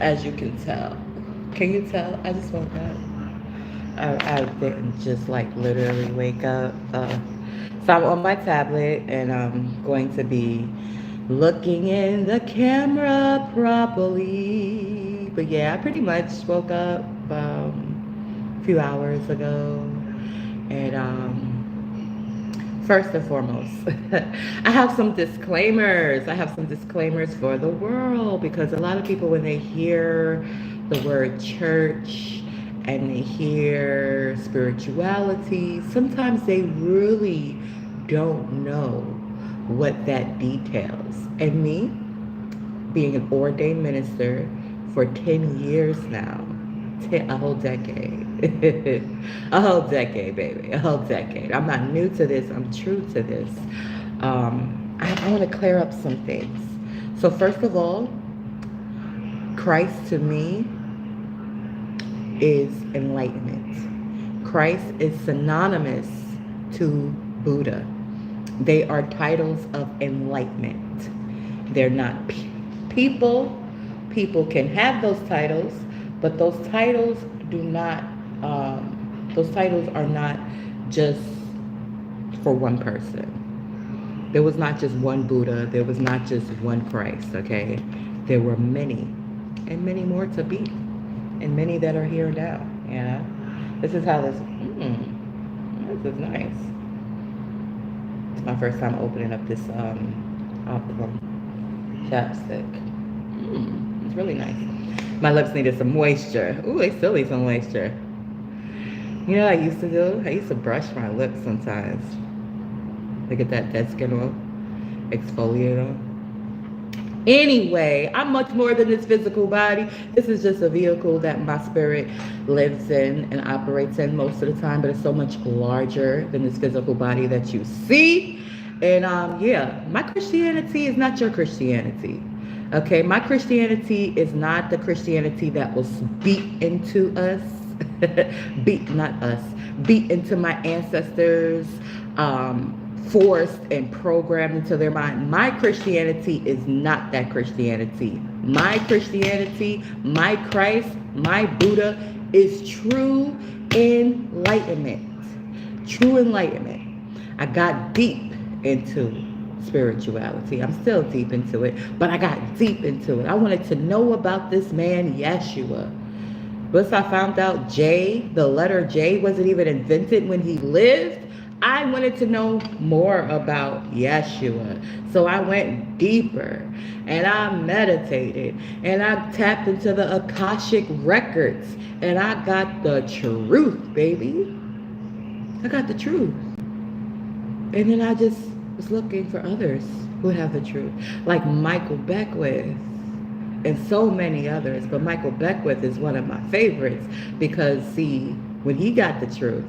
as you can tell. Can you tell? I just woke up. I didn't just like literally wake up. So I'm on my tablet and I'm going to be looking in the camera properly. But yeah, I pretty much woke up a few hours ago. And first and foremost, I have some disclaimers. I have some disclaimers for the world because a lot of people, when they hear the word church and they hear spirituality, sometimes they really don't know what that details. And me, being an ordained minister for 10 years now, a whole decade. A whole decade, baby. A whole decade. I'm not new to this. I'm true to this. I want to clear up some things. So first of all, Christ to me is enlightenment. Christ is synonymous to Buddha. They are titles of enlightenment. They're not people. People can have those titles, but those titles do not. Those titles are not just for one person. There was not just one Buddha. There was not just one Christ. Okay, there were many, and many more to be, and many that are here now. You know, this is how this. This is nice. It's my first time opening up this Optimum chapstick. It's really nice. My lips needed some moisture. Ooh, they still need some moisture. You know what I used to do? I used to brush my lips sometimes. Look at that dead skin oil. Exfoliate them. Anyway, I'm much more than this physical body. This is just a vehicle that my spirit lives in and operates in most of the time, but it's so much larger than this physical body that you see. And yeah, my Christianity is not your Christianity. Okay, my Christianity is not the Christianity that was beat into us. Beat into my ancestors, forced and programmed into their mind. My Christianity is not that Christianity. My Christianity, my Christ, my Buddha is true enlightenment. True enlightenment. I got deep into spirituality. I'm still deep into it, but I got deep into it. I wanted to know about this man, Yeshua. Once I found out the letter J wasn't even invented when he lived, I wanted to know more about Yeshua. So I went deeper and I meditated and I tapped into the Akashic records and I got the truth, baby. I got the truth. And then I just was looking for others who have the truth, like Michael Beckwith and so many others. But Michael Beckwith is one of my favorites because, see, when he got the truth,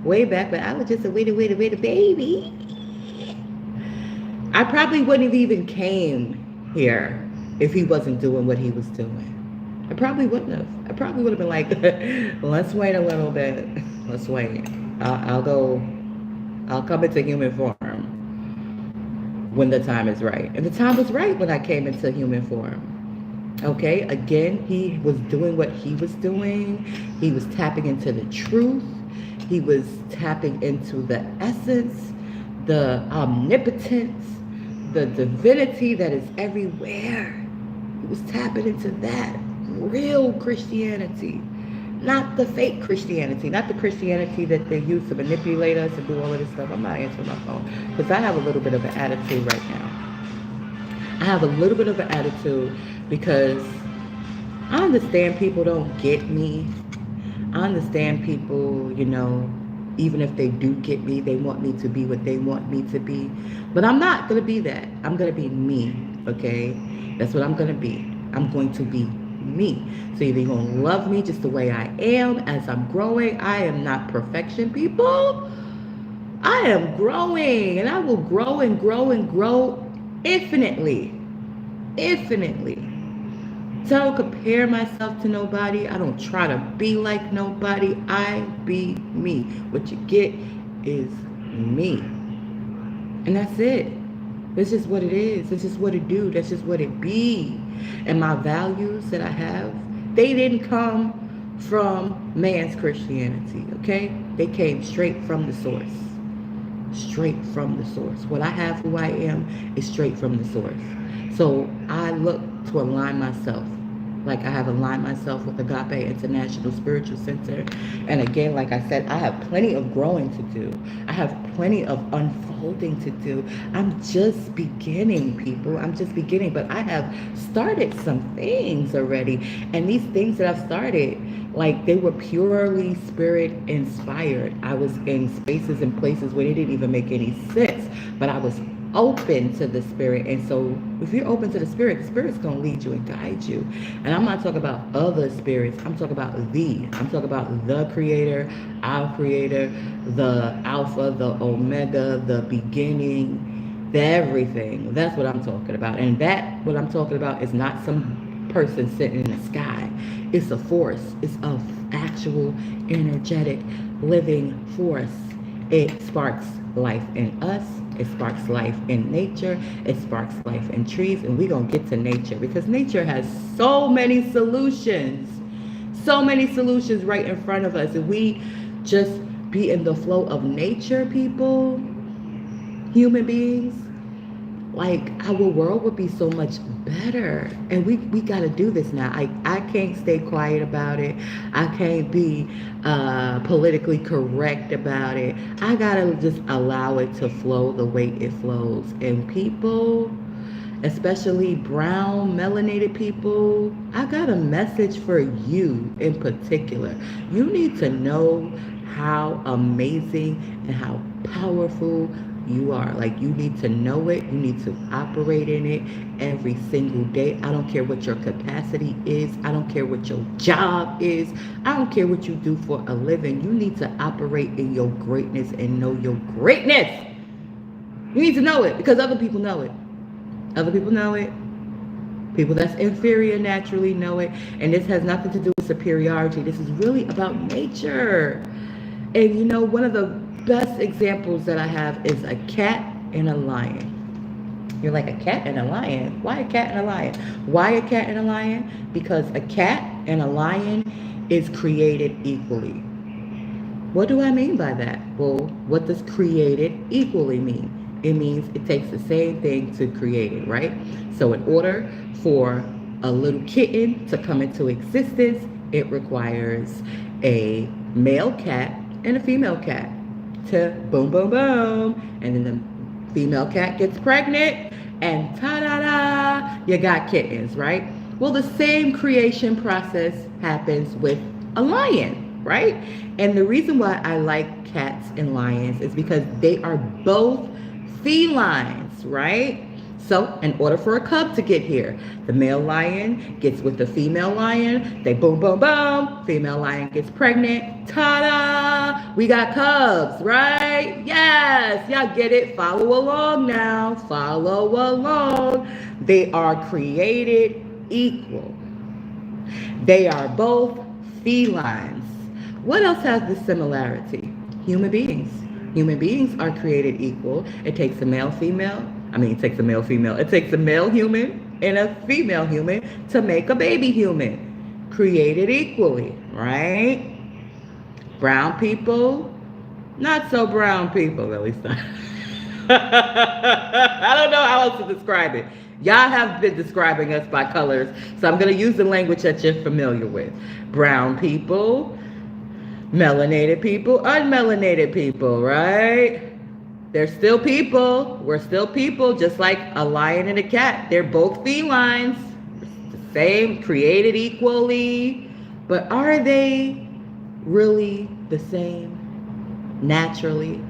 way back when I was just a wait a baby, I probably wouldn't have even came here if he wasn't doing what he was doing. I probably wouldn't have. I probably would have been like, let's wait a little bit. Let's wait. I'll come into human form when the time is right. And the time was right when I came into human form. Okay, again, he was doing what he was doing. He was tapping into the truth. He was tapping into the essence, the omnipotence, the divinity that is everywhere. He was tapping into that real Christianity, not the fake Christianity, not the Christianity that they use to manipulate us and do all of this stuff. I'm not answering my phone because I have a little bit of an attitude right now. I have a little bit of an attitude because I understand people don't get me. I understand people, you know, even if they do get me, they want me to be what they want me to be. But I'm not going to be that. I'm going to be me, okay? That's what I'm going to be. I'm going to be me. So either you're going to love me just the way I am as I'm growing. I am not perfection, people. I am growing, and I will grow and grow and grow infinitely. Infinitely. So I don't compare myself to nobody. I don't try to be like nobody. I be me. What you get is me. And that's it. That's just what it is. That's just what it do. That's just what it be. And my values that I have, they didn't come from man's Christianity, okay? They came straight from the source. Straight from the source. What I have, who I am, is straight from the source. So I look to align myself. Like I have aligned myself with Agape International Spiritual Center. And again, like I said, I have plenty of growing to do. I have plenty of unfolding to do. I'm just beginning, people. I'm just beginning. But I have started some things already. And these things that I've started, like they were purely spirit inspired. I was in spaces and places where they didn't even make any sense. But I was open to the spirit. And so if you're open to the spirit's going to lead you and guide you. And I'm not talking about other spirits. I'm talking about I'm talking about the creator, our creator, the alpha, the omega, the beginning, the everything. That's what I'm talking about. And that what I'm talking about is not some person sitting in the sky. It's a force. It's an actual energetic living force. It sparks life in us. It sparks life in nature. It sparks life in trees. And we're going to get to nature because nature has so many solutions. So many solutions right in front of us. If we just be in the flow of nature, people, human beings, like our world would be so much better. And we got to do this now. I can't stay quiet about it. I can't be politically correct about it. I got to just allow it to flow the way it flows. And people, especially brown, melanated people, I got a message for you in particular. You need to know how amazing and how powerful you are. Like, you need to know it. You need to operate in it every single day. I don't care what your capacity is. I don't care what your job is. I don't care what you do for a living. You need to operate in your greatness and know your greatness. You need to know it because other people know it. Other people know it. People that's inferior naturally know it. And this has nothing to do with superiority. This is really about nature. And you know, one of the best examples that I have is a cat and a lion. You're like, a cat and a lion? Why a cat and a lion? Why a cat and a lion? Because a cat and a lion is created equally. What do I mean by that? Well, what does created equally mean? It means it takes the same thing to create it, right? So in order for a little kitten to come into existence, it requires a male cat and a female cat to boom, boom, boom. And then the female cat gets pregnant and ta-da-da, you got kittens, right? Well, the same creation process happens with a lion, right? And the reason why I like cats and lions is because they are both felines, right? So in order for a cub to get here, the male lion gets with the female lion, they boom, boom, boom, female lion gets pregnant, ta-da, we got cubs, right? Yes, y'all get it, follow along now, follow along. They are created equal. They are both felines. What else has this similarity? Human beings. Human beings are created equal. It takes a male, female. It takes a male, female. It takes a male human and a female human to make a baby human. Created equally, right? Brown people, not so brown people, at least. I don't know how else to describe it. Y'all have been describing us by colors, so I'm going to use the language that you're familiar with. Brown people, melanated people, unmelanated people, right? They're still people. We're still people, just like a lion and a cat. They're both felines, the same, created equally. But are they really the same naturally?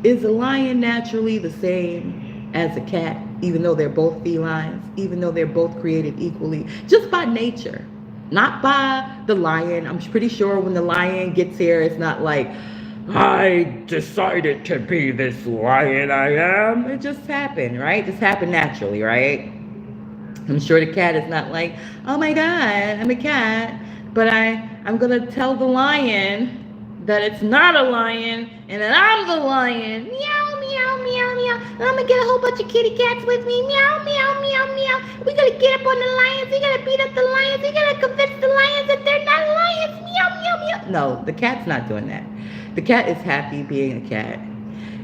Is a lion naturally the same as a cat, even though they're both felines, even though they're both created equally, just by nature? Not by the lion. I'm pretty sure when the lion gets here, it's not like, I decided to be this lion I am. It just happened, right? It just happened naturally, right? I'm sure the cat is not like, oh my God, I'm a cat, but I'm going to tell the lion that it's not a lion and that I'm the lion. Meow, meow, meow, meow. And I'm gonna get a whole bunch of kitty cats with me. Meow, meow, meow, meow. We gotta get up on the lions. We gotta beat up the lions. We gotta convince the lions that they're not lions. Meow, meow, meow. No, the cat's not doing that. The cat is happy being a cat.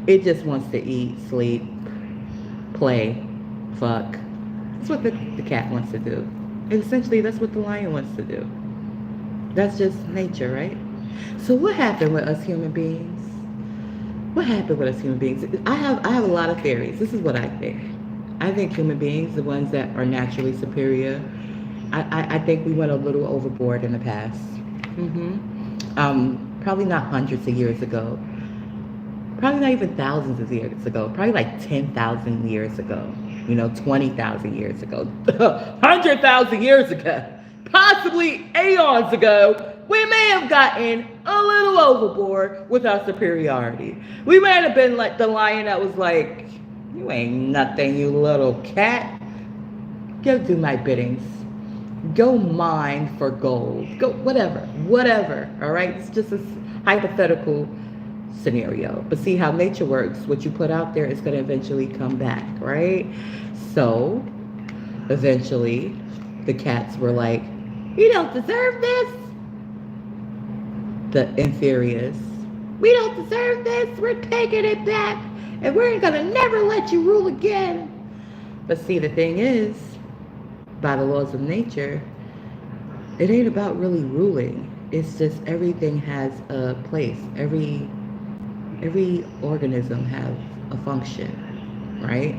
It just wants to eat, sleep, play, fuck. That's what the cat wants to do. And essentially, that's what the lion wants to do. That's just nature, right? So what happened with us human beings? What happened with us human beings? I have a lot of theories. This is what I think. I think human beings, the ones that are naturally superior, I think we went a little overboard in the past. Probably not hundreds of years ago. Probably not even thousands of years ago. Probably like 10,000 years ago. 20,000 years ago. 100,000 years ago. Possibly aeons ago. We may have gotten a little overboard with our superiority. We might have been like the lion that was like, you ain't nothing, you little cat. Go do my biddings. Go mine for gold. Go whatever, all right? It's just a hypothetical scenario. But see how nature works. What you put out there is going to eventually come back, right? So, eventually, the cats were like, you don't deserve this. The inferiors, we don't deserve this. We're taking it back. And we're going to never let you rule again. But see, the thing is, by the laws of nature, it ain't about really ruling. It's just everything has a place. Every organism has a function, right?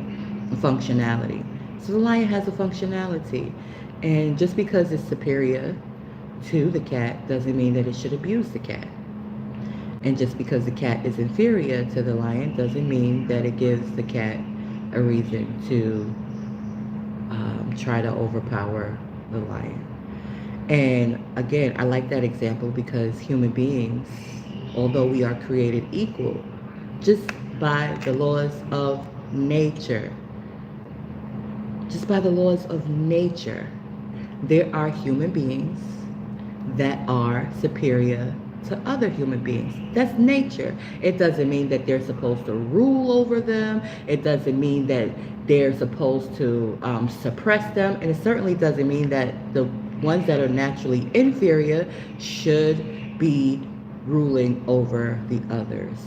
A functionality. So the lion has a functionality. And just because it's superior to the cat doesn't mean that it should abuse the cat. And just because the cat is inferior to the lion doesn't mean that it gives the cat a reason to try to overpower the lion. And again, I like that example because human beings, although we are created equal, just by the laws of nature, there are human beings that are superior to other human beings. That's nature. It doesn't mean that they're supposed to rule over them. It doesn't mean that they're supposed to suppress them. And it certainly doesn't mean that the ones that are naturally inferior should be ruling over the others.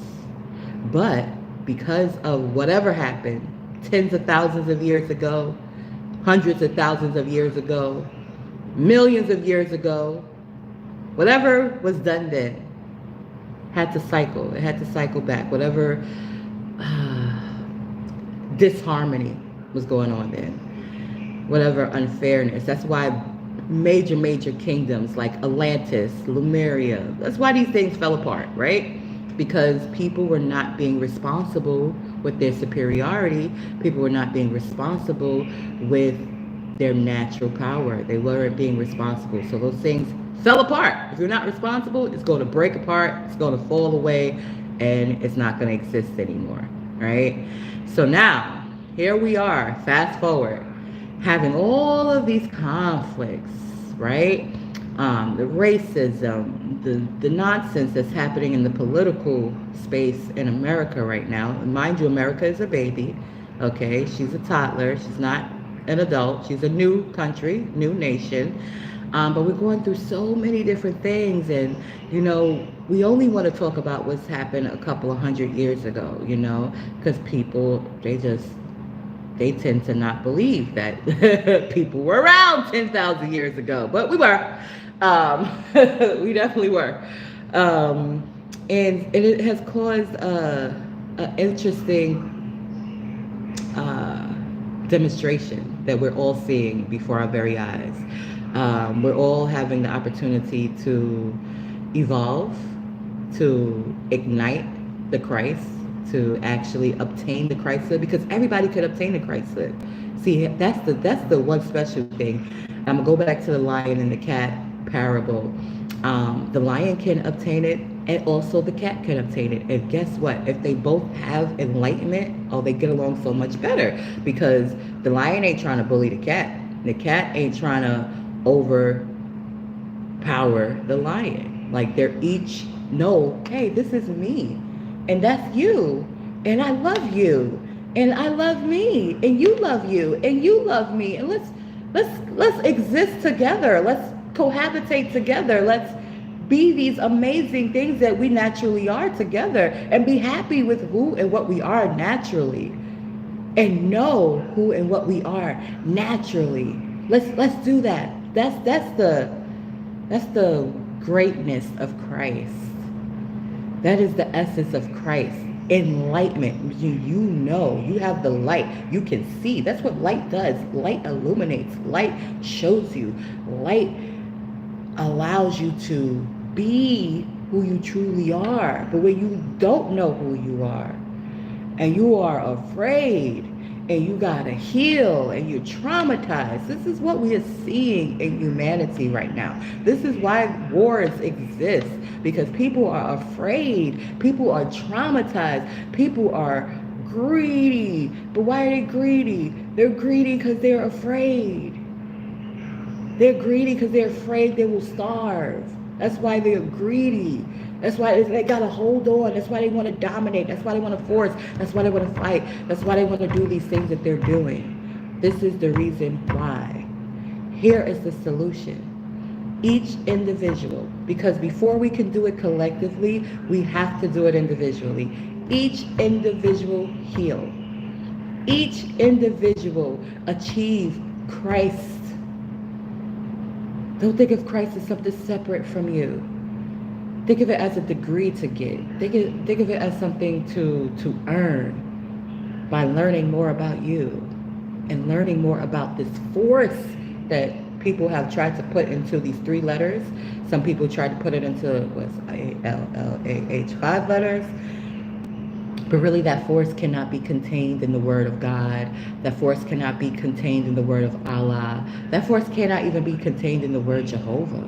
But because of whatever happened tens of thousands of years ago, hundreds of thousands of years ago, millions of years ago, whatever was done then had to cycle. It had to cycle back. Whatever disharmony was going on then. Whatever unfairness. That's why major kingdoms like Atlantis, Lemuria, that's why these things fell apart, right? Because people were not being responsible with their superiority. People were not being responsible with their natural power. They weren't being responsible. So those things fell apart. If you're not responsible, it's going to break apart, it's going to fall away, and it's not going to exist anymore, right? So now, here we are, fast forward, having all of these conflicts, right? The racism, the nonsense that's happening in the political space in America right now. And mind you, America is a baby, okay? She's a toddler. She's not an adult. She's a new country, new nation. But we're going through so many different things. And, we only want to talk about what's happened a couple of 100 years ago, because people, they tend to not believe that people were around 10,000 years ago. But we were. We definitely were. And it has caused an interesting demonstration that we're all seeing before our very eyes. We're all having the opportunity to evolve, to ignite the Christ, to actually obtain the Christhood, because everybody could obtain the Christhood. See, that's the one special thing. I'm gonna go back to the lion and the cat parable. The lion can obtain it, and also the cat can obtain it. And guess what? If they both have enlightenment, they get along so much better, because the lion ain't trying to bully the cat. The cat ain't trying to overpower the lion. Like, they're each know, hey, this is me, and that's you, and I love you, and I love me, and you love you, and you love me, and let's exist together. Let's cohabitate together. Let's be these amazing things that we naturally are together, and be happy with who and what we are naturally, and know who and what we are naturally. Let's do that. That's the greatness of Christ. That is the essence of Christ. Enlightenment. You have the light. You can see. That's what light does. Light illuminates. Light shows you. Light allows you to be who you truly are. But when you don't know who you are, and you are afraid, and you gotta heal, and you're traumatized. This is what we are seeing in humanity right now. This is why wars exist, because people are afraid, people are traumatized, people are greedy. But why are they greedy? They're greedy because they're afraid. They're greedy because they're afraid they will starve. That's why they're greedy. That's why they got to hold on. That's why they want to dominate. That's why they want to force. That's why they want to fight. That's why they want to do these things that they're doing. This is the reason why. Here is the solution. Each individual, because before we can do it collectively, we have to do it individually. Each individual heal. Each individual achieve Christ. Don't think of Christ as something separate from you. Think of it as a degree to get. Think of it as something to earn by learning more about you and learning more about this force that people have tried to put into these 3 letters. Some people tried to put it into A-L-L-A-H 5 letters. But really, that force cannot be contained in the word of God. That force cannot be contained in the word of Allah. That force cannot even be contained in the word Jehovah.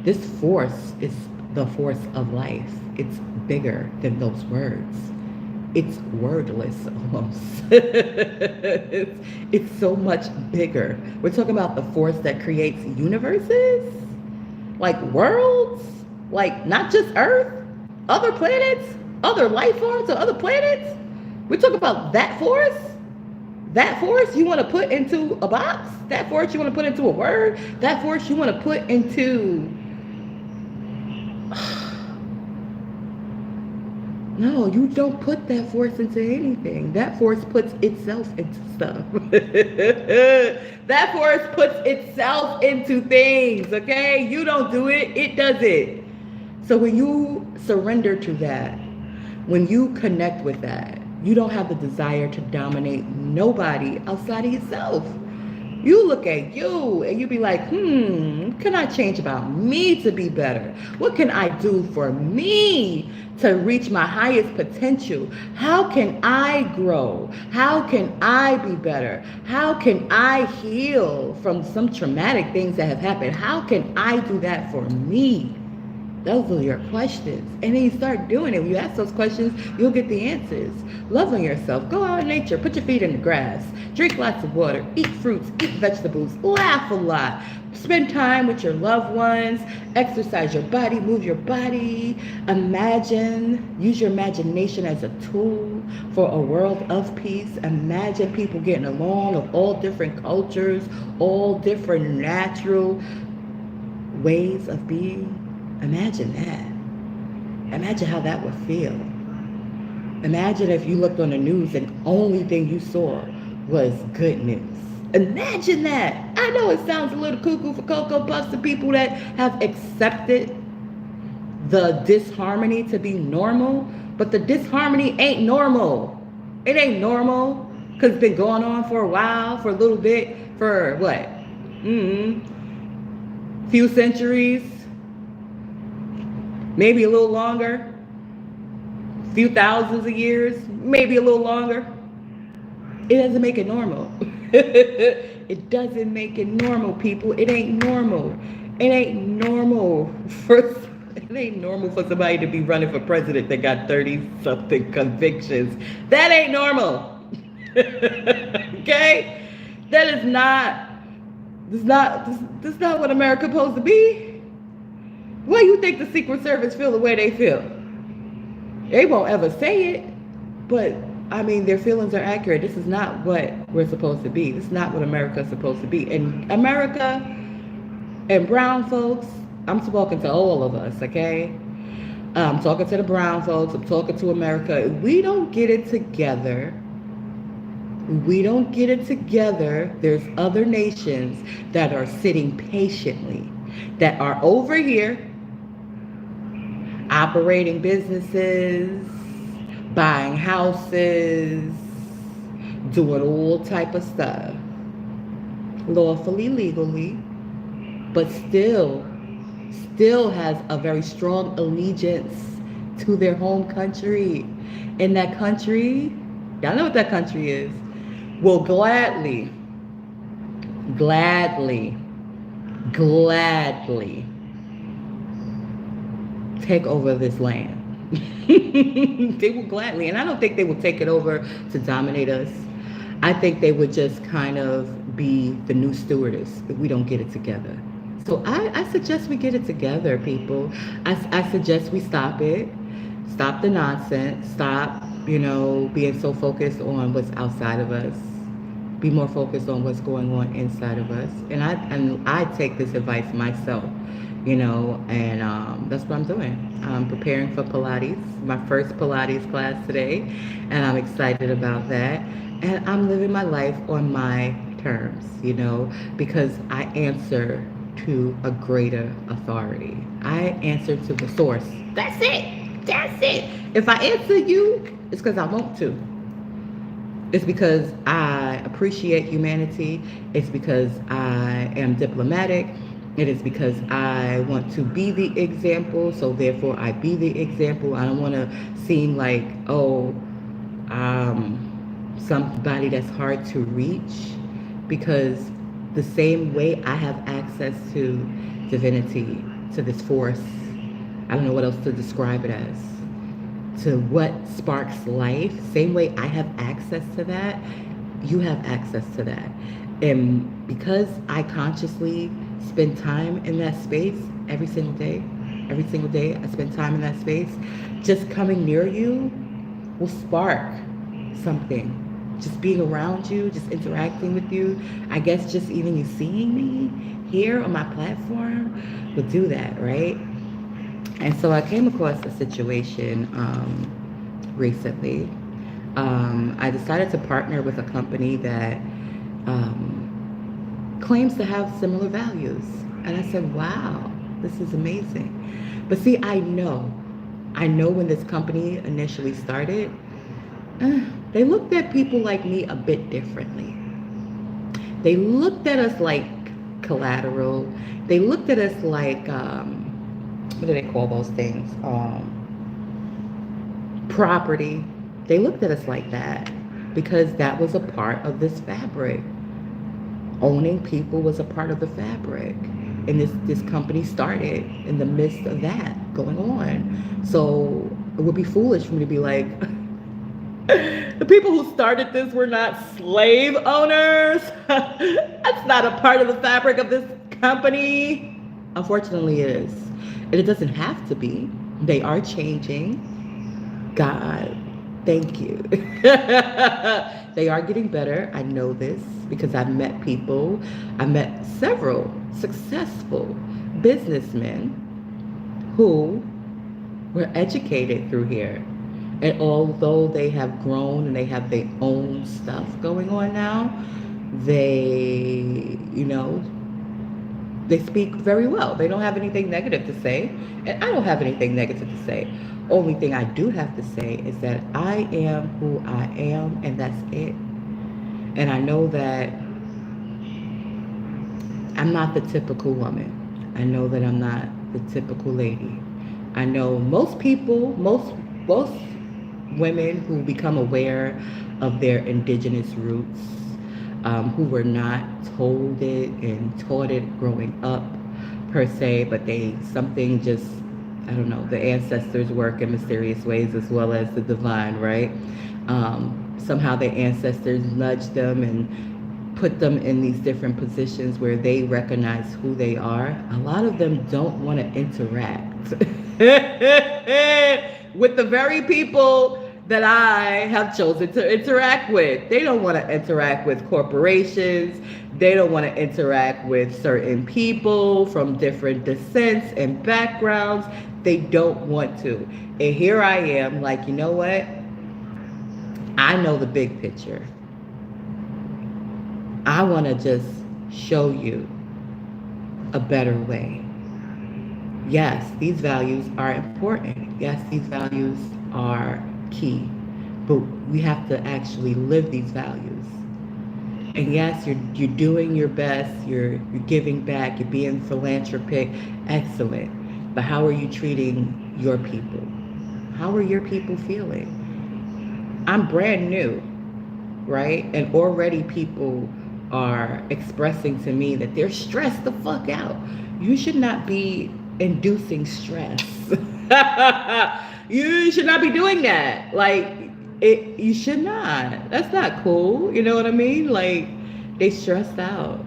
This force is the force of life. It's bigger than those words. It's wordless almost. it's so much bigger. We're talking about the force that creates universes, like worlds, like not just Earth, other planets, other life forms on other planets. We're talking about that force. That force you want to put into a box. That force you want to put into a word. That force you want to put into... No, you don't put that force into anything. That force puts itself into stuff. That force puts itself into things, okay? You don't do it, it does it. So when you surrender to that, when you connect with that, you don't have the desire to dominate nobody outside of yourself. You look at you and you be like, what can I change about me to be better? What can I do for me to reach my highest potential? How can I grow? How can I be better? How can I heal from some traumatic things that have happened? How can I do that for me? Those are your questions. And then you start doing it. When you ask those questions, you'll get the answers. Love on yourself. Go out in nature. Put your feet in the grass. Drink lots of water. Eat fruits. Eat vegetables. Laugh a lot. Spend time with your loved ones. Exercise your body. Move your body. Imagine. Use your imagination as a tool for a world of peace. Imagine people getting along of all different cultures, all different natural ways of being. Imagine that. Imagine how that would feel. Imagine if you looked on the news and the only thing you saw was good news. Imagine that. I know it sounds a little cuckoo for Cocoa Puffs to people that have accepted the disharmony to be normal, but the disharmony ain't normal. It ain't normal because it's been going on for a while, for a little bit, for what? Few centuries. Maybe a little longer, few thousands of years, maybe a little longer. It doesn't make it normal. It doesn't make it normal, people. It ain't normal. It ain't normal for somebody to be running for president that got 30-something convictions. That ain't normal. Okay? That's not what America's supposed to be. Why you think the Secret Service feel the way they feel? They won't ever say it, but I mean, their feelings are accurate. This is not what we're supposed to be. This is not what America's supposed to be. And America and brown folks, I'm talking to all of us, okay? I'm talking to the brown folks. I'm talking to America. If we don't get it together, there's other nations that are sitting patiently, that are over here operating businesses, buying houses, doing all type of stuff, lawfully, legally, but still has a very strong allegiance to their home country. And that country, y'all know what that country is, will gladly take over this land. They will gladly, and I don't think they will take it over to dominate us. I think they would just kind of be the new stewardess if we don't get it together. So I suggest we get it together, people. I suggest we stop it. Stop the nonsense. Stop, being so focused on what's outside of us. Be more focused on what's going on inside of us. And I take this advice myself, and that's what I'm doing. I'm preparing for Pilates, my first Pilates class today, and I'm excited about that. And I'm living my life on my terms, because I answer to a greater authority. I answer to the source. That's it. If I answer you, it's because I want to. It's because I appreciate humanity. It's because I am diplomatic. It is because I want to be the example. So therefore I be the example. I don't want to seem like, somebody that's hard to reach, because the same way I have access to divinity, to this force, I don't know what else to describe it as, to what sparks life, same way I have access to that, you have access to that. And because I consciously spend time in that space every single day I spend time in that space, just coming near you will spark something. Just being around you, just interacting with you, I guess just even you seeing me here on my platform would do that, right? And so I came across a situation recently. I decided to partner with a company that claims to have similar values. And I said, wow, this is amazing. But see, I know when this company initially started, they looked at people like me a bit differently. They looked at us like collateral. They looked at us like, what do they call those things? Property. They looked at us like that because that was a part of this fabric. Owning people was a part of the fabric. And this company started in the midst of that going on. So it would be foolish for me to be like, the people who started this were not slave owners. That's not a part of the fabric of this company. Unfortunately, it is. And it doesn't have to be. They are changing. God, thank you. They are getting better. I know this because I've met people. I've met several successful businessmen who were educated through here. And although they have grown and they have their own stuff going on now, they speak very well. They don't have anything negative to say. And I don't have anything negative to say. Only thing I do have to say is that I am who I am, and that's it. And I know that I'm not the typical woman. I know that I'm not the typical lady. I know most people, most women who become aware of their indigenous roots, who were not told it and taught it growing up per se, but something just, I don't know, the ancestors work in mysterious ways as well as the divine, right? Somehow their ancestors nudged them and put them in these different positions where they recognize who they are, a lot of them don't want to interact with the very people that I have chosen to interact with. They don't want to interact with corporations. They don't want to interact with certain people from different descents and backgrounds. They don't want to. And here I am, like, you know what? I know the big picture. I want to just show you a better way. Yes, these values are important. Yes, these values are key. But we have to actually live these values. And yes, you're doing your best, you're giving back, you're being philanthropic, excellent. But how are you treating your people? How are your people feeling? I'm brand new, right? And already people are expressing to me that they're stressed the fuck out. You should not be inducing stress. You should not be doing that. Like, you should not. That's not cool. You know what I mean? Like, they stressed out.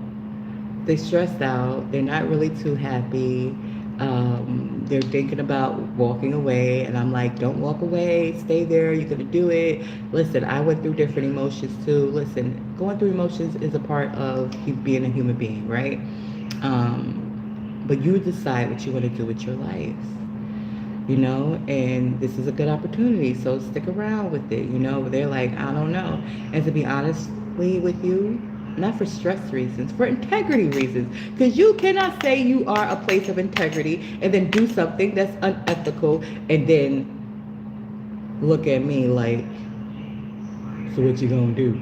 They stressed out. They're not really too happy. They're thinking about walking away, and I'm like, don't walk away, stay there, you're gonna do it. Listen, I went through different emotions too. Listen, going through emotions is a part of being a human being, right? But you decide what you want to do with your life, you know, and this is a good opportunity, so stick around with it, you know. They're like, I don't know. And to be honestly with you, not for stress reasons, for integrity reasons. Because you cannot say you are a place of integrity and then do something that's unethical and then look at me like, so what you gonna do?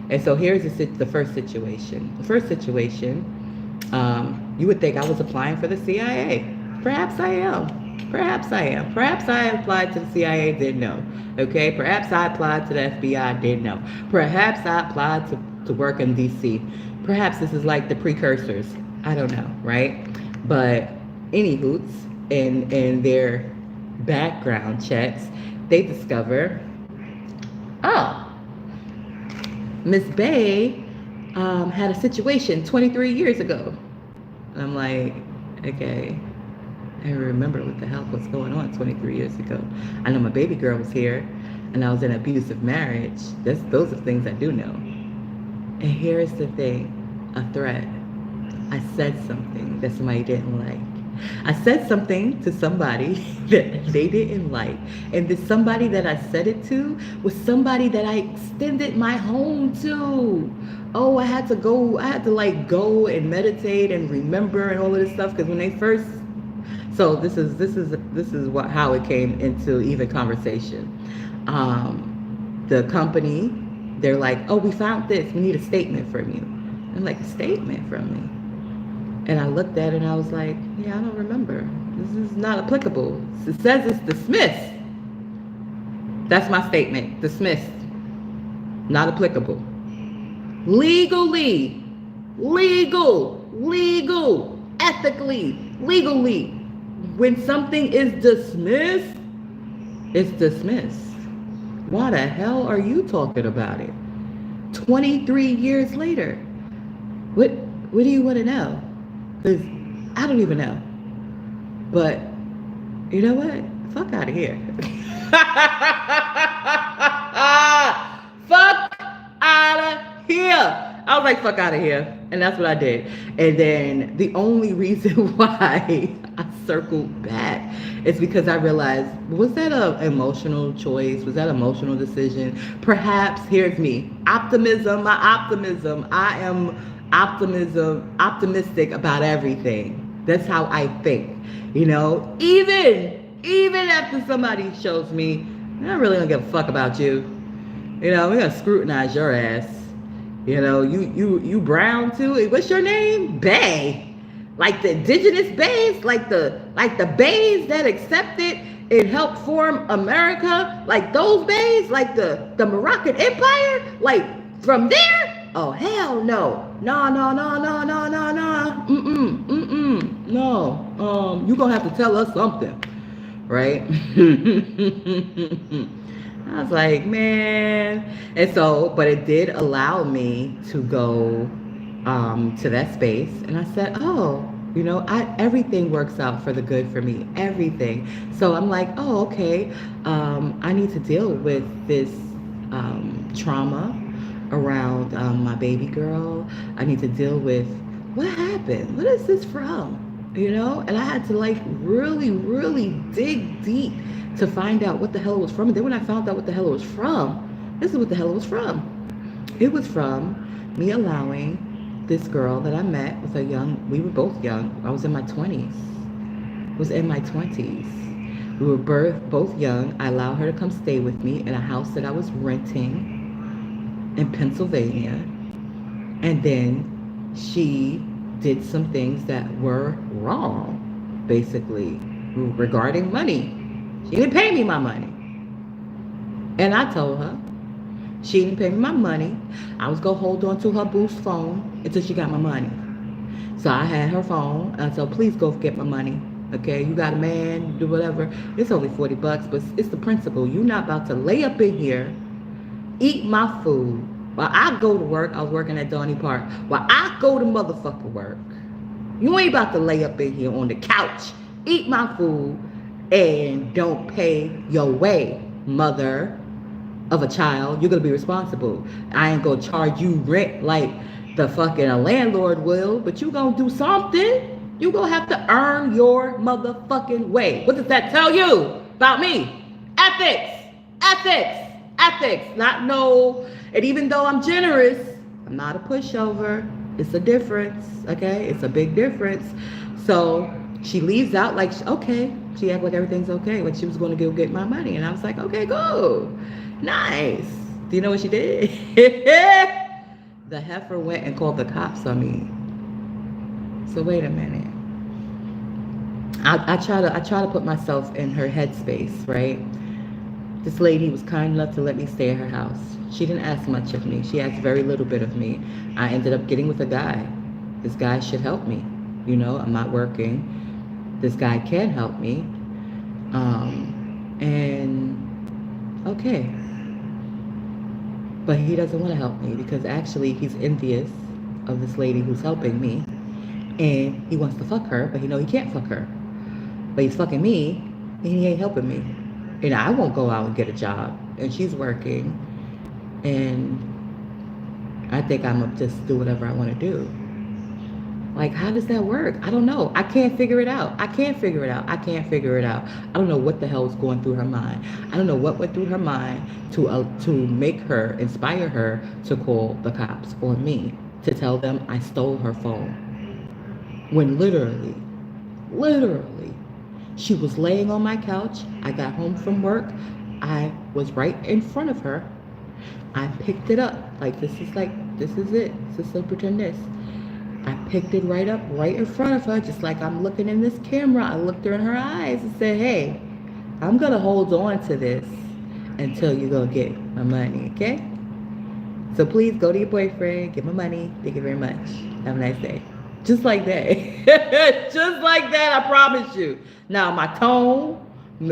And so here's the first situation. The first situation, you would think I was applying for the CIA. Perhaps I am. Perhaps I am. Perhaps I applied to the CIA, didn't know. Okay? Perhaps I applied to the FBI, didn't know. Perhaps I applied to work in DC. Perhaps this is like the precursors. I don't know, right? But any hoots in their background checks, they discover, oh, Miss Bay had a situation 23 years ago. And I'm like, okay, I remember what the hell was going on 23 years ago. I know my baby girl was here, and I was in an abusive marriage. Those are things I do know. And here's the thing, a threat. I said something that somebody didn't like. I said something to somebody that they didn't like. And the somebody that I said it to was somebody that I extended my home to. Oh, I had to go and meditate and remember and all of this stuff, because when they first, so this is how it came into even conversation. The company, they're like, oh, we found this. We need a statement from you. I'm like, a statement from me? And I looked at it and I was like, yeah, I don't remember. This is not applicable. It says it's dismissed. That's my statement. Dismissed. Not applicable. Legally, ethically, legally, when something is dismissed, it's dismissed. Why the hell are you talking about it 23 years later? What do you want to know? Because I don't even know. But you know what? Fuck out of here. Fuck out of here. I was like, fuck out of here. And that's what I did. And then the only reason why I circled back is because I realized, was that an emotional choice? Was that an emotional decision? Perhaps, here's me. Optimism, my optimism. I am optimistic about everything. That's how I think. You know, even after somebody shows me, I really don't give a fuck about you. You know, we're gonna scrutinize your ass. You know, you brown too. What's your name? Bay. Like the indigenous bays, like the bays that accepted and helped form America, like those bays, like the Moroccan Empire, like from there. Oh hell no. No. No. You gonna have to tell us something, right? I was like, man. And so, but it did allow me to go to that space. And I said, oh, everything works out for the good for me. Everything. So I'm like, oh, okay. I need to deal with this trauma around my baby girl. I need to deal with what happened. What is this from? And I had to like really, really dig deep to find out what the hell it was from. And then when I found out what the hell it was from, this is what the hell it was from. It was from me allowing this girl that I met with we were both young. I was in my 20s. I was in my 20s. We were both young. I allowed her to come stay with me in a house that I was renting in Pennsylvania. And then she did some things that were wrong, basically, regarding money. She didn't pay me my money. And I told her she didn't pay me my money. I was going to hold on to her boost phone until she got my money. So I had her phone. And I said, please go get my money. Okay, you got a man, do whatever. It's only $40, but it's the principle. You're not about to lay up in here, eat my food, while I go to work. I was working at Donny Park. While I go to motherfucking work. You ain't about to lay up in here on the couch, eat my food, and don't pay your way, mother of a child. You're going to be responsible. I ain't going to charge you rent like the fucking landlord will, but you going to do something. You going to have to earn your motherfucking way. What does that tell you about me? Ethics. Not no. And even though I'm generous, I'm not a pushover. It's a difference, okay? It's a big difference. So she leaves out like, okay. She acted like everything's okay, like she was going to go get my money. And I was like, okay, cool. Nice. Do you know what she did? The heifer went and called the cops on me. So wait a minute. I try to put myself in her headspace, right? This lady was kind enough to let me stay at her house. She didn't ask much of me. She asked very little bit of me. I ended up getting with a guy. This guy should help me. I'm not working. This guy can help me. And okay. But he doesn't want to help me because actually he's envious of this lady who's helping me. And he wants to fuck her, but he can't fuck her. But he's fucking me and he ain't helping me. And I won't go out and get a job. And she's working. And I think I'm gonna just do whatever I want to do. Like, how does that work? I don't know. I can't figure it out. I don't know what the hell was going through her mind. I don't know what went through her mind to make her, inspire her to call the cops on me, to tell them I stole her phone. When literally, she was laying on my couch. I got home from work. I was right in front of her. I picked it up. This is it. This is pretend this. I picked it right up, right in front of her, just like I'm looking in this camera. I looked her in her eyes and said, hey, I'm going to hold on to this until you go get my money, okay? So please go to your boyfriend, get my money. Thank you very much. Have a nice day. Just like that. Just like that, I promise you. Now, my tone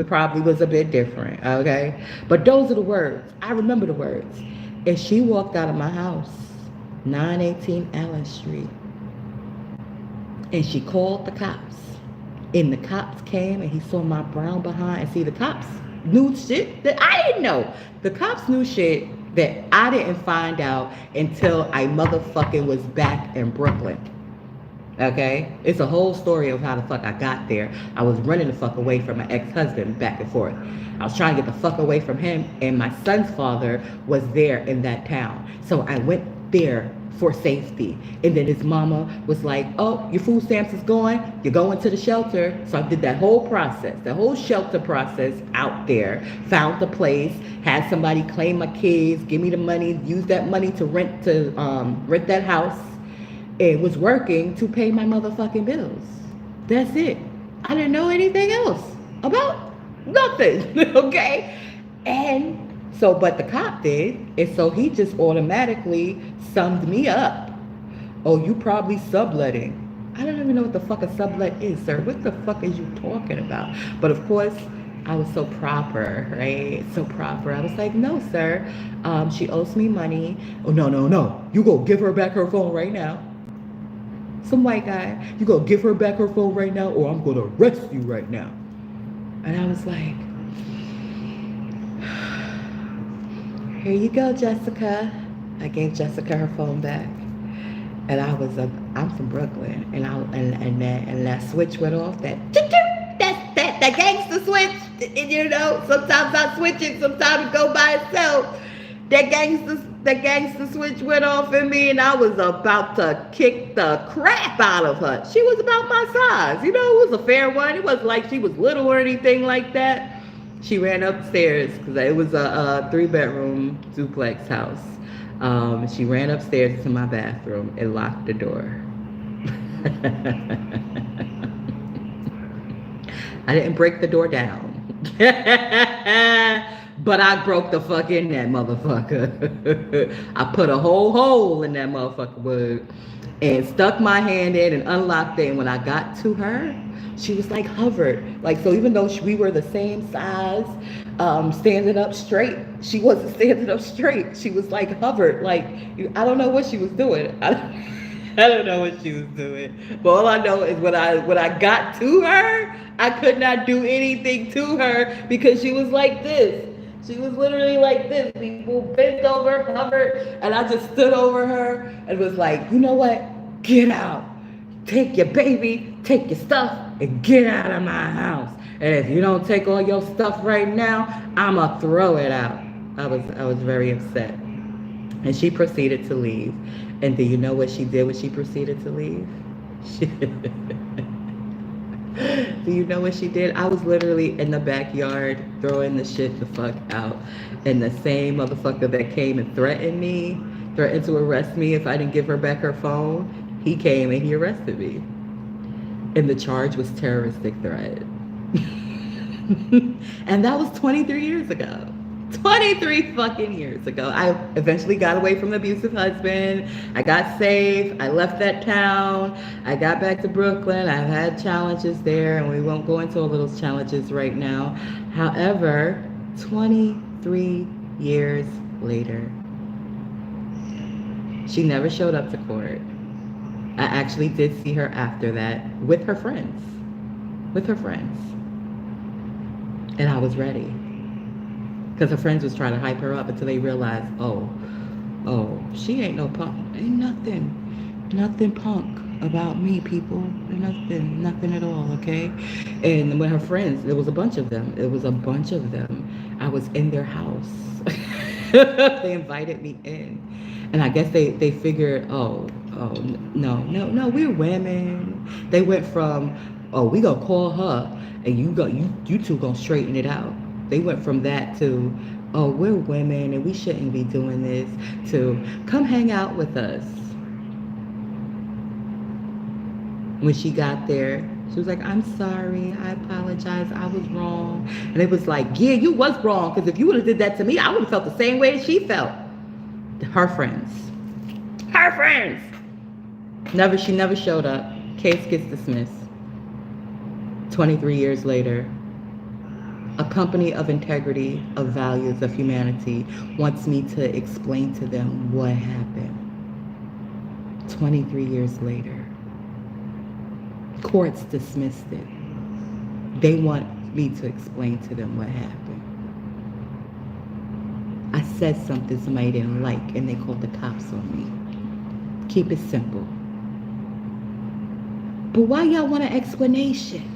probably was a bit different, okay? But those are the words. I remember the words. And she walked out of my house, 918 Allen Street. And she called the cops. And the cops came and he saw my brown behind. And see, the cops knew shit that I didn't know. The cops knew shit that I didn't find out until I motherfucking was back in Brooklyn. Okay? It's a whole story of how the fuck I got there. I was running the fuck away from my ex-husband back and forth. I was trying to get the fuck away from him. And my son's father was there in that town. So I went there for safety. And then his mama was like, oh, your food stamps is gone. You're going to the shelter. So I did that whole process, the whole shelter process out there, found the place, had somebody claim my kids, give me the money, use that money to rent that house. It was working to pay my motherfucking bills. That's it. I didn't know anything else about nothing. Okay? And so, but the cop did, and so he just automatically summed me up. Oh, you probably subletting. I don't even know what the fuck a sublet is, sir. What the fuck is you talking about? But of course, I was so proper, right? So proper. I was like, no, sir. She owes me money. Oh, no, no, no. You go give her back her phone right now. Some white guy. You go give her back her phone right now, or I'm going to arrest you right now. And I was like, here you go, Jessica. I gave Jessica her phone back. And I'm from Brooklyn, and that switch went off. That gangster switch. And, you know, sometimes I switch it, sometimes it go by itself. That gangster switch went off in me, and I was about to kick the crap out of her. She was about my size, you know. It was a fair one. It wasn't like she was little or anything like that. She ran upstairs because it was a 3-bedroom duplex house. She ran upstairs to my bathroom and locked the door. I didn't break the door down. But I broke the fuck in that motherfucker. I put a whole hole in that motherfucker wood and stuck my hand in and unlocked it. And when I got to her, she was like hovered. Like, so even though we were the same size, standing up straight, she wasn't standing up straight. She was like hovered. Like, I don't know what she was doing. I don't know what she was doing. But all I know is when I got to her, I could not do anything to her because she was like this. She was literally like this. People bent over, hovered, and I just stood over her and was like, you know what? Get out. Take your baby, take your stuff, and get out of my house. And if you don't take all your stuff right now, I'ma throw it out. I was very upset. And she proceeded to leave. And do you know what she did when she proceeded to leave? Do you know what she did? I was literally in the backyard throwing the shit the fuck out. And the same motherfucker that came and threatened to arrest me if I didn't give her back her phone, he came and he arrested me. And the charge was terroristic threat. And that was 23 years ago. 23 fucking years ago. I eventually got away from the abusive husband. I got safe. I left that town. I got back to Brooklyn. I've had challenges there, and we won't go into all of those challenges right now. However, 23 years later, she never showed up to court. I actually did see her after that with her friends. And I was ready. Because her friends was trying to hype her up until they realized, oh, she ain't no punk. Ain't nothing punk about me, people. Nothing at all, okay? And when her friends, there was a bunch of them. I was in their house. They invited me in. And I guess they figured, no, we're women. They went from, we gonna call her, and you two gonna straighten it out. They went from that to, we're women and we shouldn't be doing this, to come hang out with us. When she got there, she was like, I'm sorry, I apologize, I was wrong. And it was like, yeah, you was wrong, because if you would have did that to me, I would have felt the same way as she felt. Her friends. She never showed up. Case gets dismissed. 23 years later, a company of integrity, of values, of humanity wants me to explain to them what happened. 23 years later. Courts dismissed it. They want me to explain to them what happened. I said something somebody didn't like and they called the cops on me. Keep it simple. But why y'all want an explanation?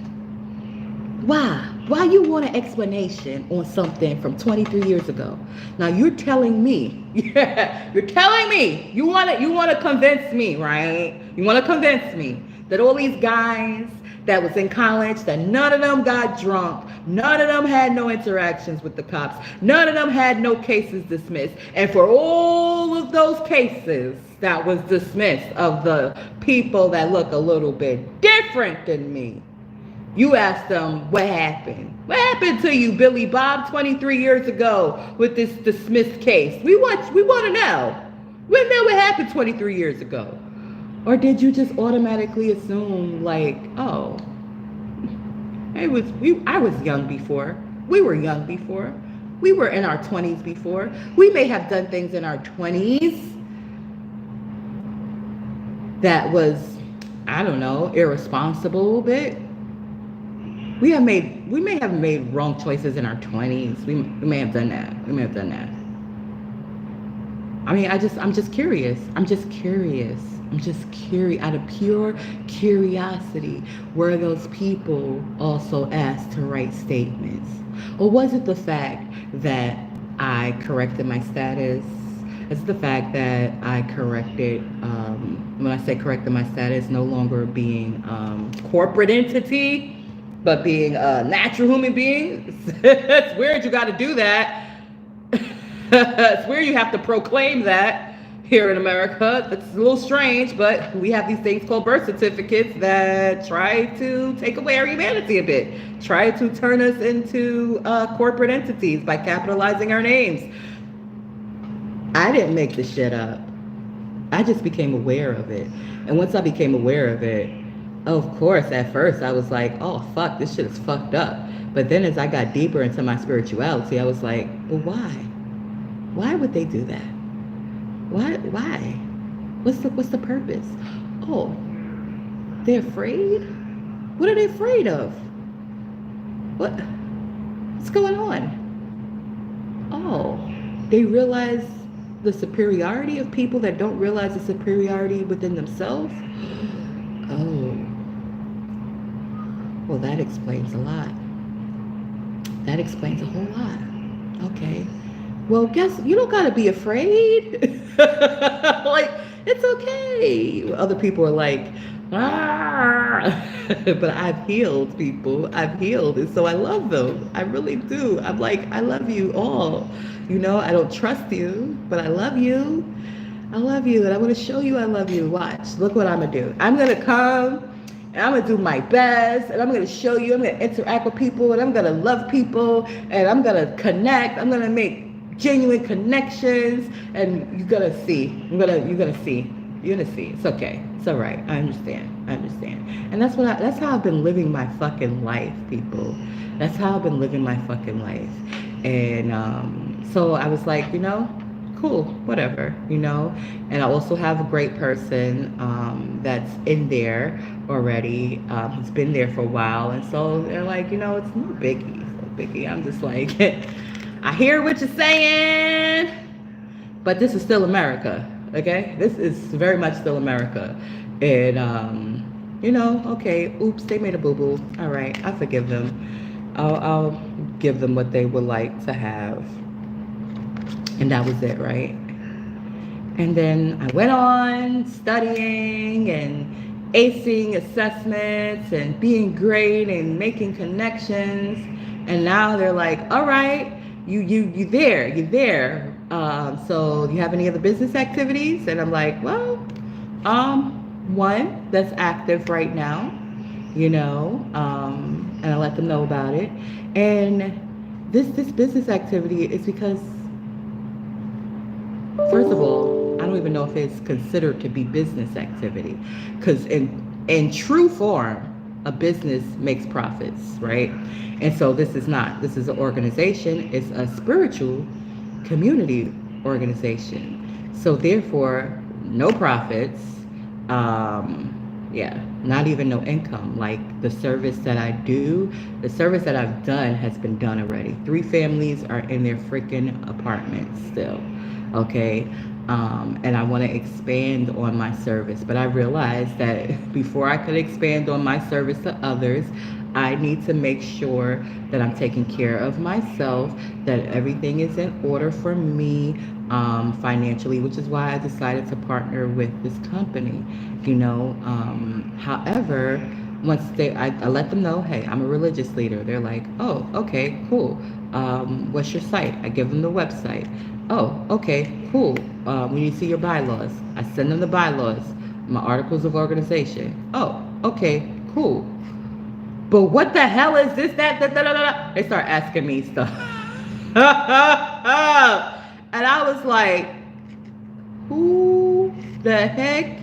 Why? Why you want an explanation on something from 23 years ago? Now you're telling me, you want to convince me, right? You want to convince me that all these guys that was in college, that none of them got drunk, none of them had no interactions with the cops, none of them had no cases dismissed. And for all of those cases that was dismissed of the people that look a little bit different than me, you asked them, what happened? What happened to you, Billy Bob, 23 years ago with this dismissed case? We want to know. We know what happened 23 years ago. Or did you just automatically assume like, I was young before. We were young before. We were in our 20s before. We may have done things in our 20s that was, I don't know, irresponsible, but we may have made wrong choices in our 20s. We may have done that. We may have done that. I mean, I'm just curious. I'm just curious out of pure curiosity. Were those people also asked to write statements? Or was it the fact that I corrected my status? It's the fact that I corrected, when I say corrected my status, no longer being corporate entity, but being a natural human being. It's weird you got to do that. It's weird you have to proclaim that here in America. It's a little strange, but we have these things called birth certificates that try to take away our humanity a bit, try to turn us into corporate entities by capitalizing our names. I didn't make the shit up. I just became aware of it. And once I became aware of it, of course, at first I was like, oh, fuck, this shit is fucked up. But then as I got deeper into my spirituality, I was like, well, why? Why would they do that? Why? What's the purpose? Oh, they're afraid? What are they afraid of? What's going on? Oh, they realize the superiority of people that don't realize the superiority within themselves? Oh. Well, that explains a lot. That explains a whole lot. Okay. Well, guess you don't gotta be afraid. Like, it's okay. Other people are like, but I've healed people. I've healed, and so I love them. I really do. I'm like, I love you all. You know, I don't trust you, but I love you. I love you, and I want to show you I love you. Watch. Look what I'm gonna do. I'm gonna come, and I'm gonna do my best, and I'm gonna show you. I'm gonna interact with people, and I'm gonna love people, and I'm gonna connect. I'm gonna make genuine connections, and you're gonna see. You're gonna see. You're gonna see. It's okay. It's all right. I understand. And that's how I've been living my fucking life, people. That's how I've been living my fucking life. And so I was like, you know, cool, whatever, you know. And I also have a great person that's in there already, who's been there for a while. And so they're like, you know, it's no biggie. I'm just like, I hear what you're saying, but this is still America, okay? This is very much still America. And, you know, okay, oops, they made a boo-boo. All right, I forgive them. I'll give them what they would like to have. And that was it, right? And then I went on studying and acing assessments and being great and making connections. And now they're like, all right, you're there. So do you have any other business activities? And I'm like, well, one that's active right now, you know, and I let them know about it. And this business activity is because, first of all, I don't even know if it's considered to be business activity, because in true form, a business makes profits, right? And so this is an organization. It's a spiritual community organization. So therefore, no profits, not even no income. Like the service that I've done has been done already. 3 families are in their freaking apartments still, okay? And I want to expand on my service, but I realized that before I could expand on my service to others, I need to make sure that I'm taking care of myself, that everything is in order for me financially, which is why I decided to partner with this company, you know. However, once I let them know, hey, I'm a religious leader. They're like, oh, okay, cool. What's your site? I give them the website. Oh, okay, cool. We need to see your bylaws. I send them the bylaws, my articles of organization. Oh, okay, cool. But what the hell is this, that, They start asking me stuff. And I was like, who the heck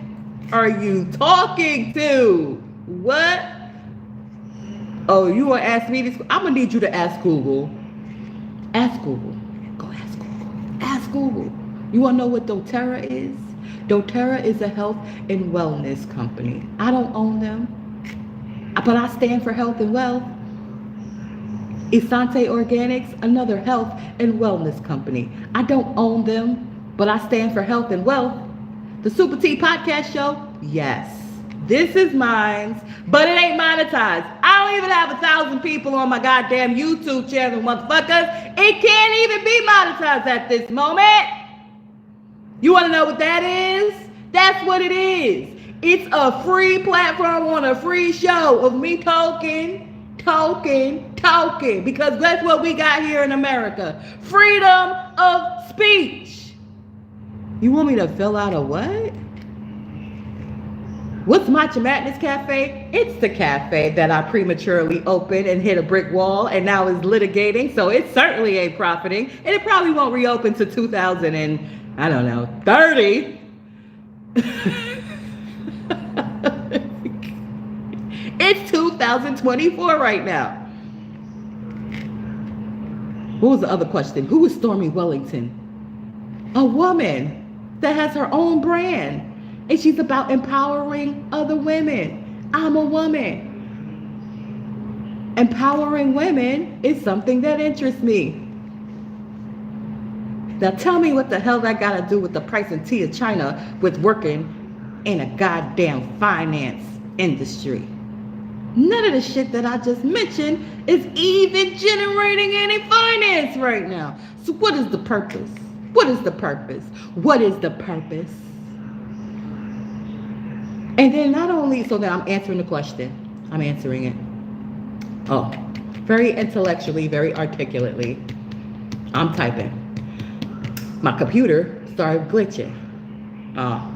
are you talking to? What? Oh, you want to ask me this? I'm going to need you to ask Google. Ask Google. Go ask Google. Ask Google. You want to know what doTERRA is? doTERRA is a health and wellness company. I don't own them, but I stand for health and wealth. Asante Organics, another health and wellness company. I don't own them, but I stand for health and wealth. The SupaTea Podcast Show, yes. This is mine, but it ain't monetized. I don't even have 1,000 people on my goddamn YouTube channel, motherfuckers. It can't even be monetized at this moment. You want to know what that is? That's what it is. It's a free platform on a free show of me talking. Because that's what we got here in America. Freedom of speech. You want me to fill out a what? What's Matcha Madness Cafe? It's the cafe that I prematurely opened and hit a brick wall and now is litigating. So it certainly ain't profiting. And it probably won't reopen to 2030. It's 2024 right now. What was the other question? Who is Stormy Wellington? A woman that has her own brand. And she's about empowering other women. I'm a woman. Empowering women is something that interests me. Now tell me what the hell that got to do with the price and tea of China with working in a goddamn finance industry. None of the shit that I just mentioned is even generating any finance right now. So what is the purpose? What is the purpose? What is the purpose? And then not only, so that I'm answering the question, I'm answering it. Oh, very intellectually, very articulately. I'm typing. My computer started glitching. How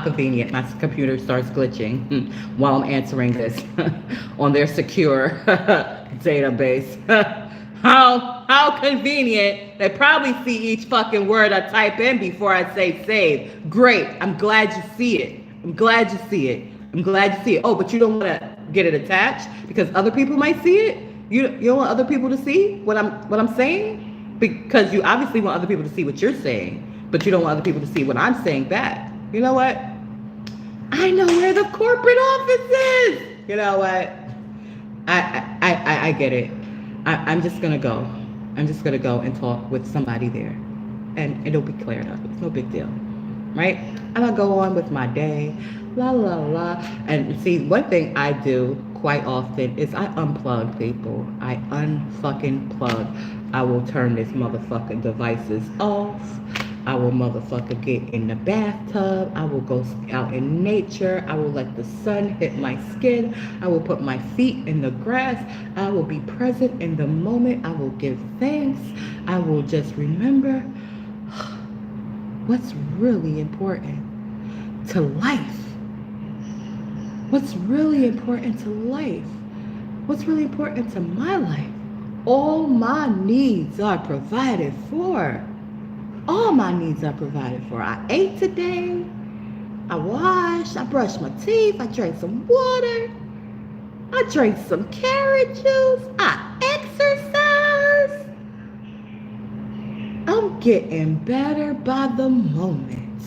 convenient. My computer starts glitching while I'm answering this on their secure database. How convenient. They probably see each fucking word I type in before I say save. Great. I'm glad you see it. I'm glad you see it. Oh, but you don't want to get it attached because other people might see it. You don't want other people to see what I'm saying? Because you obviously want other people to see what you're saying, but you don't want other people to see what I'm saying back. You know what? I know where the corporate office is. You know what? I get it. I'm just gonna go. I'm just gonna go and talk with somebody there, and it'll be cleared up. It's no big deal, right? And I go on with my day, la la la. And see, one thing I do quite often is I unplug people. I unfucking plug. I will turn this motherfucking devices off. I will motherfucker get in the bathtub. I will go out in nature. I will let the sun hit my skin. I will put my feet in the grass. I will be present in the moment. I will give thanks. I will just remember what's really important to life. What's really important to life? What's really important to my life? All my needs are provided for. All my needs are provided for. I ate today. I washed. I brushed my teeth. I drank some water. I drank some carrot juice. I exercised. I'm getting better by the moment.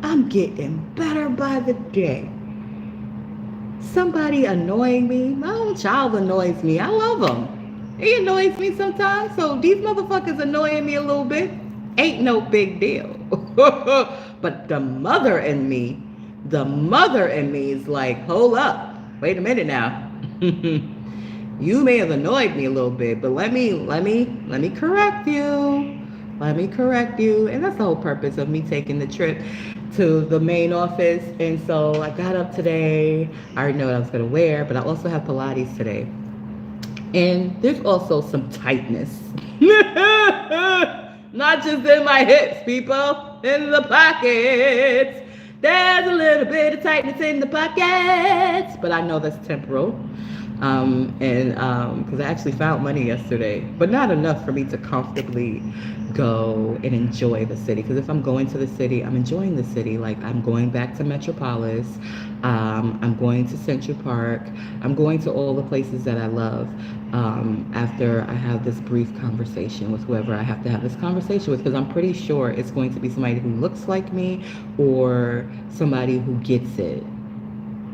I'm getting better by the day. Somebody annoying me. My own child annoys me. I love him. He annoys me sometimes. So these motherfuckers annoying me a little bit. Ain't no big deal. But the mother in me is like, hold up. Wait a minute now. You may have annoyed me a little bit, but let me correct you. Let me correct you. And that's the whole purpose of me taking the trip to the main office. And so I got up today. I already know what I was going to wear, but I also have Pilates today. And there's also some tightness. Not just in my hips, people. In the pockets. There's a little bit of tightness in the pockets. But I know that's temporal. And because I actually found money yesterday, but not enough for me to comfortably go and enjoy the city. Because if I'm going to the city, I'm enjoying the city. Like I'm going back to Metropolis, I'm going to Central Park, I'm going to all the places that I love. After I have this brief conversation with whoever I have to have this conversation with, because I'm pretty sure it's going to be somebody who looks like me or somebody who gets it.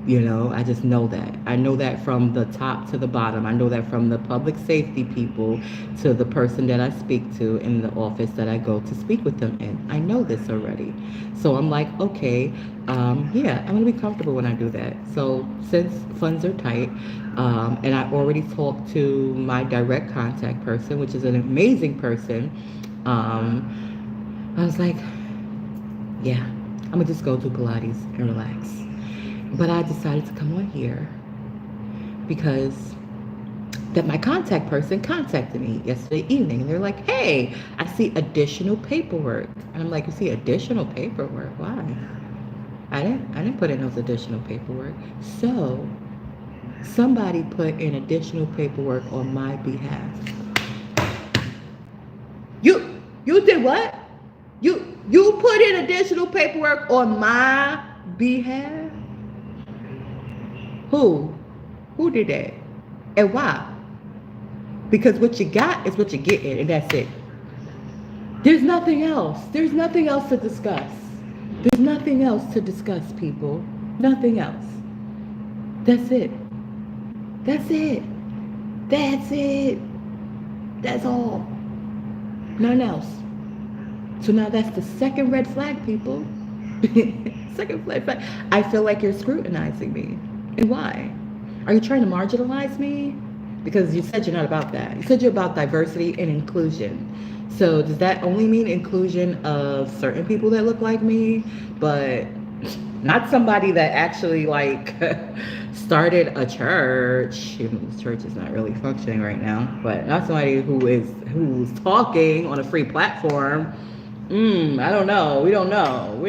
You know, I just know that. I know that from the top to the bottom. I know that from the public safety people to the person that I speak to in the office that I go to speak with them in. I know this already. So I'm like, okay, yeah, I'm going to be comfortable when I do that. So since funds are tight, and I already talked to my direct contact person, which is an amazing person, I was like, yeah, I'm going to just go do Pilates and relax. But I decided to come on here because that my contact person contacted me yesterday evening. And they're like, hey, I see additional paperwork. And I'm like, you see additional paperwork? Why? I didn't put in those additional paperwork. So somebody put in additional paperwork on my behalf. You did what? You put in additional paperwork on my behalf? Who did that? And why? Because what you got is what you're getting, and that's it. There's nothing else. There's nothing else to discuss. There's nothing else to discuss, people. Nothing else. That's it. That's it. That's it. That's all. Nothing else. So now that's the second red flag, people. Second red flag. I feel like you're scrutinizing me. And why? Are you trying to marginalize me? Because you said you're not about that. You said you're about diversity and inclusion. So does that only mean inclusion of certain people that look like me, but not somebody that actually like started a church? Even this church is not really functioning right now, but not somebody who's talking on a free platform. I don't know. We don't know.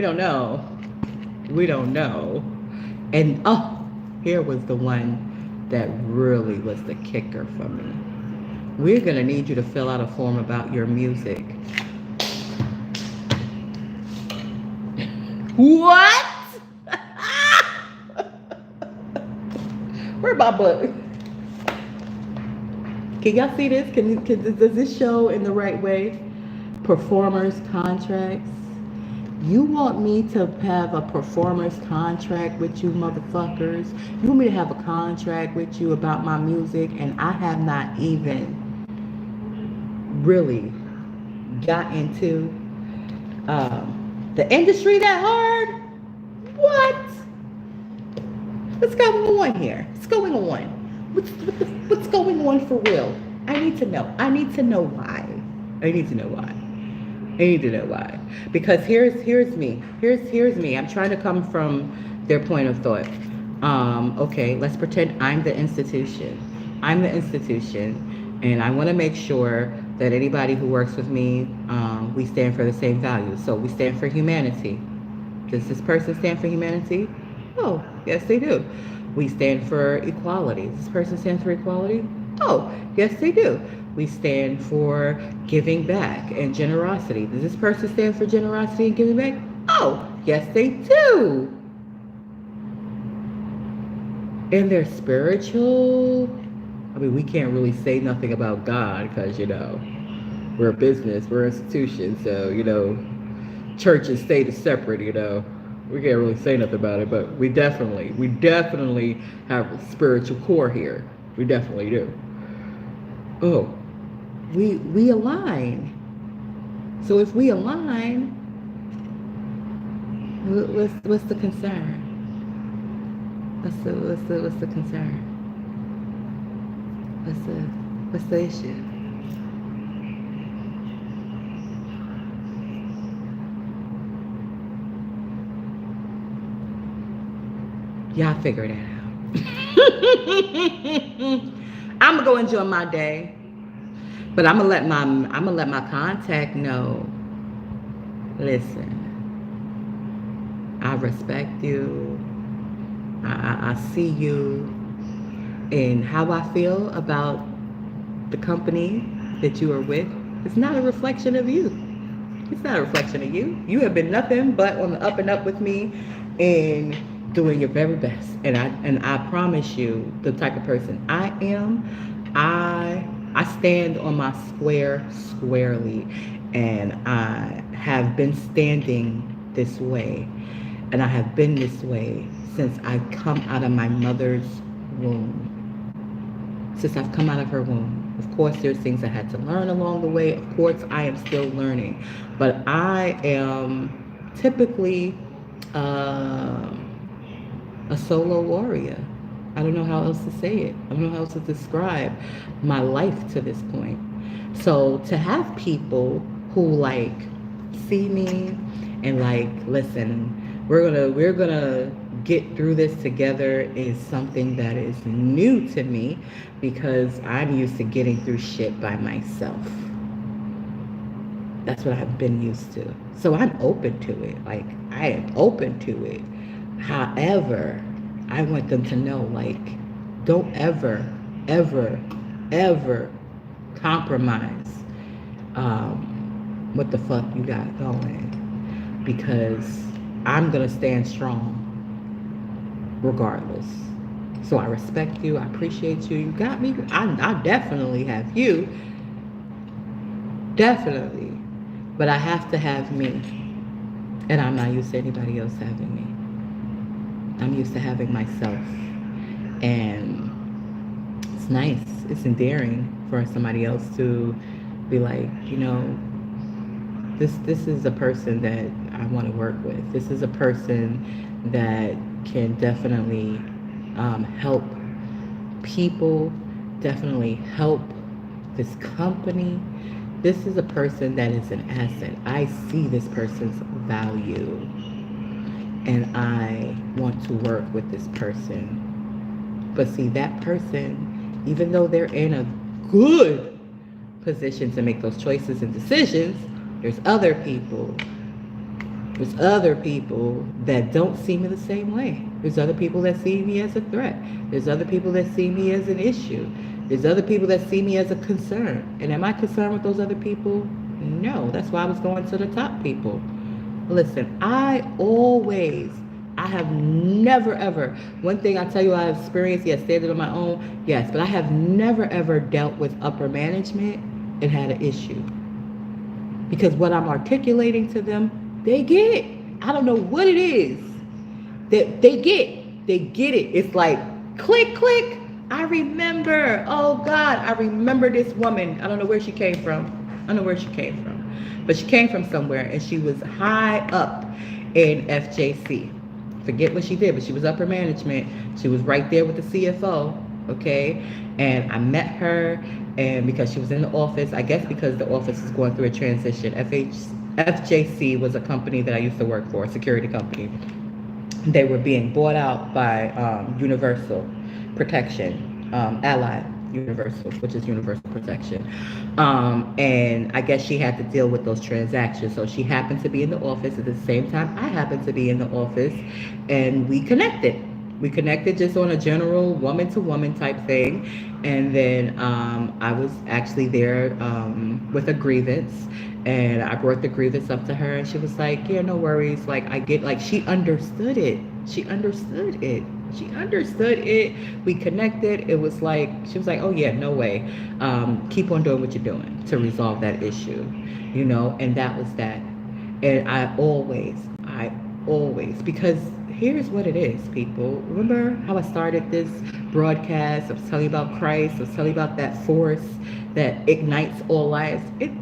And here was the one that really was the kicker for me. We're going to need you to fill out a form about your music. What? Where's my book? Can y'all see this? Does this show in the right way? Performers contracts. You want me to have a performer's contract with you motherfuckers? You want me to have a contract with you about my music, and I have not even really got into the industry that hard? What? What's going on here? What's going on? What's going on for real? I need to know. I need to know why. Because here's me. Here's me. I'm trying to come from their point of thought. Okay, let's pretend I'm the institution. And I want to make sure that anybody who works with me, we stand for the same values. So we stand for humanity. Does this person stand for humanity? Oh, yes, they do. We stand for equality. Does this person stand for equality? Oh, yes, they do. We stand for giving back and generosity. Does this person stand for generosity and giving back? Oh, yes, they do. And they're spiritual. I mean, we can't really say nothing about God because, we're a business, we're an institution. So, church and state is separate, We can't really say nothing about it, but we definitely have a spiritual core here. We definitely do. Oh, we align. So if we align, what's the concern? What's the concern? What's the issue? Y'all figure that out. I'm gonna go enjoy my day, but I'm gonna let my contact know. Listen, I respect you. I see you. And how I feel about the company that you are with is not a reflection of you. It's not a reflection of you. You have been nothing but on the up and up with me and doing your very best. And I promise you, the type of person I am, I stand on my square squarely, and I have been standing this way, and I have been this way since I come out of my mother's womb. Since I've come out of her womb. Of course, there's things I had to learn along the way. Of course, I am still learning. But I am typically uh, a solo warrior. I don't know how else to say it. I don't know how else to describe my life to this point. So to have people who like see me and like, listen, we're gonna get through this together is something that is new to me because I'm used to getting through shit by myself. That's what I've been used to. So I'm open to it. Like, I am open to it. However, I want them to know, like, don't ever, ever, ever compromise what the fuck you got going. Because I'm going to stand strong regardless. So I respect you. I appreciate you. You got me. I definitely have you. Definitely. But I have to have me. And I'm not used to anybody else having me. I'm used to having myself. And it's nice. It's endearing for somebody else to be like, you know, this is a person that I want to work with. This is a person that can definitely help people, definitely help this company. This is a person that is an asset. I see this person's value, and I want to work with this person. But see, that person, even though they're in a good position to make those choices and decisions, there's other people that don't see me the same way. There's other people that see me as a threat. There's other people that see me as an issue. There's other people that see me as a concern. And am I concerned with those other people? No. That's why I was going to the top people. Listen, I have never ever, one thing I tell you I have experienced, yes, standing on my own, yes, but I have never ever dealt with upper management and had an issue. Because what I'm articulating to them, they get. I don't know what it is that they get. They get it. It's like click, click. I remember. Oh God, I remember this woman. I don't know where she came from. But she came from somewhere, and she was high up in FJC. Forget what she did, but she was upper management. She was right there with the CFO. Okay, and I met her, and because she was in the office, I guess because the office is going through a transition. FJC was a company that I used to work for, a security company. They were being bought out by Universal Protection, Allied Universal, which is Universal Protection. And I guess she had to deal with those transactions. So she happened to be in the office at the same time I happened to be in the office, and we connected. We connected just on a general woman-to-woman type thing. And then I was actually there with a grievance. And I brought the grievance up to her, and she was like, yeah, no worries. Like, I get, like, she understood it. She understood it. We connected. It was like, she was like, oh yeah, no way. Keep on doing what you're doing to resolve that issue, you know? And that was that. And I always, because here's what it is, people. Remember how I started this broadcast? I was telling you about Christ. I was telling you about that force that ignites all lives. It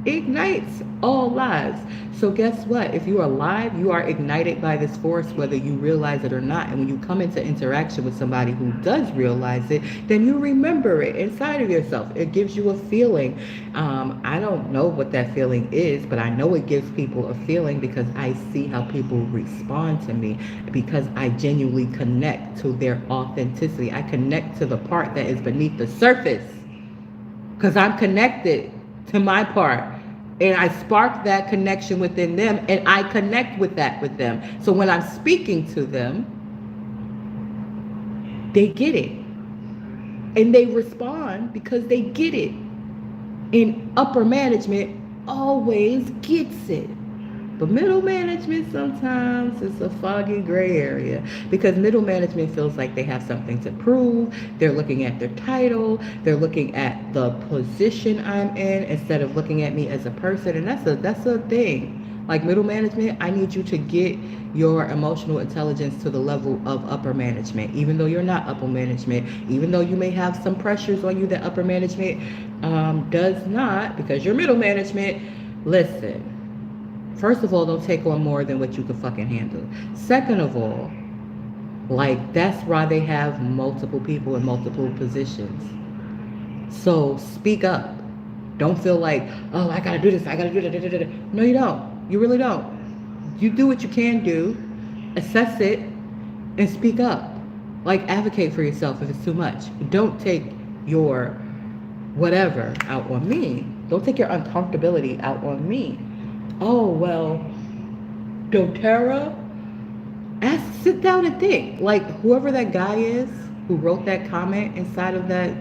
ignites all lives. So guess what? If you are alive, you are ignited by this force, whether you realize it or not. And when you come into interaction with somebody who does realize it, then you remember it inside of yourself. It gives you a feeling. I don't know what that feeling is, but I know it gives people a feeling because I see how people respond to me, because I genuinely connect to their authenticity. I connect to the part that is beneath the surface because I'm connected to my part. And I spark that connection within them, and I connect with that with them. So when I'm speaking to them, they get it. and they respond because they get it. And upper management always gets it. But middle management sometimes is a foggy gray area because middle management feels like they have something to prove. They're looking at their title. They're looking at the position I'm in instead of looking at me as a person. And that's a thing. Like middle management, I need you to get your emotional intelligence to the level of upper management. Even though you're not upper management, even though you may have some pressures on you that upper management does not, because you're middle management. Listen. First of all, don't take on more than what you can fucking handle. Second of all, like that's why they have multiple people in multiple positions. So speak up. Don't feel like, oh, I gotta do this, I gotta do that. No, you don't. You really don't. You do what you can do, assess it, and speak up. Like advocate for yourself if it's too much. Don't take your whatever out on me. Don't take your uncomfortability out on me. Oh, well, doTERRA, sit down and think. Like, whoever that guy is who wrote that comment inside of that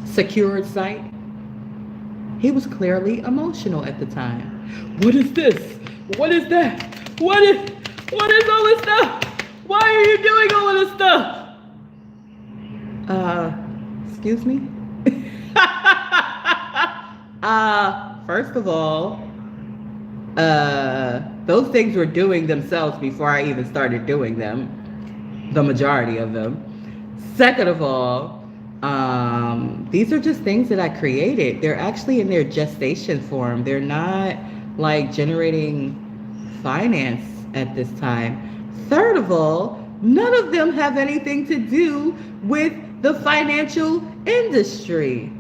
secured site, he was clearly emotional at the time. What is this? What is that? What is all this stuff? Why are you doing all of this stuff? Excuse me? First of all, those things were doing themselves before I even started doing them, the majority of them. Second of all, these are just things that I created. They're actually in their gestation form. They're not like generating finance at this time. Third of all, none of them have anything to do with the financial industry.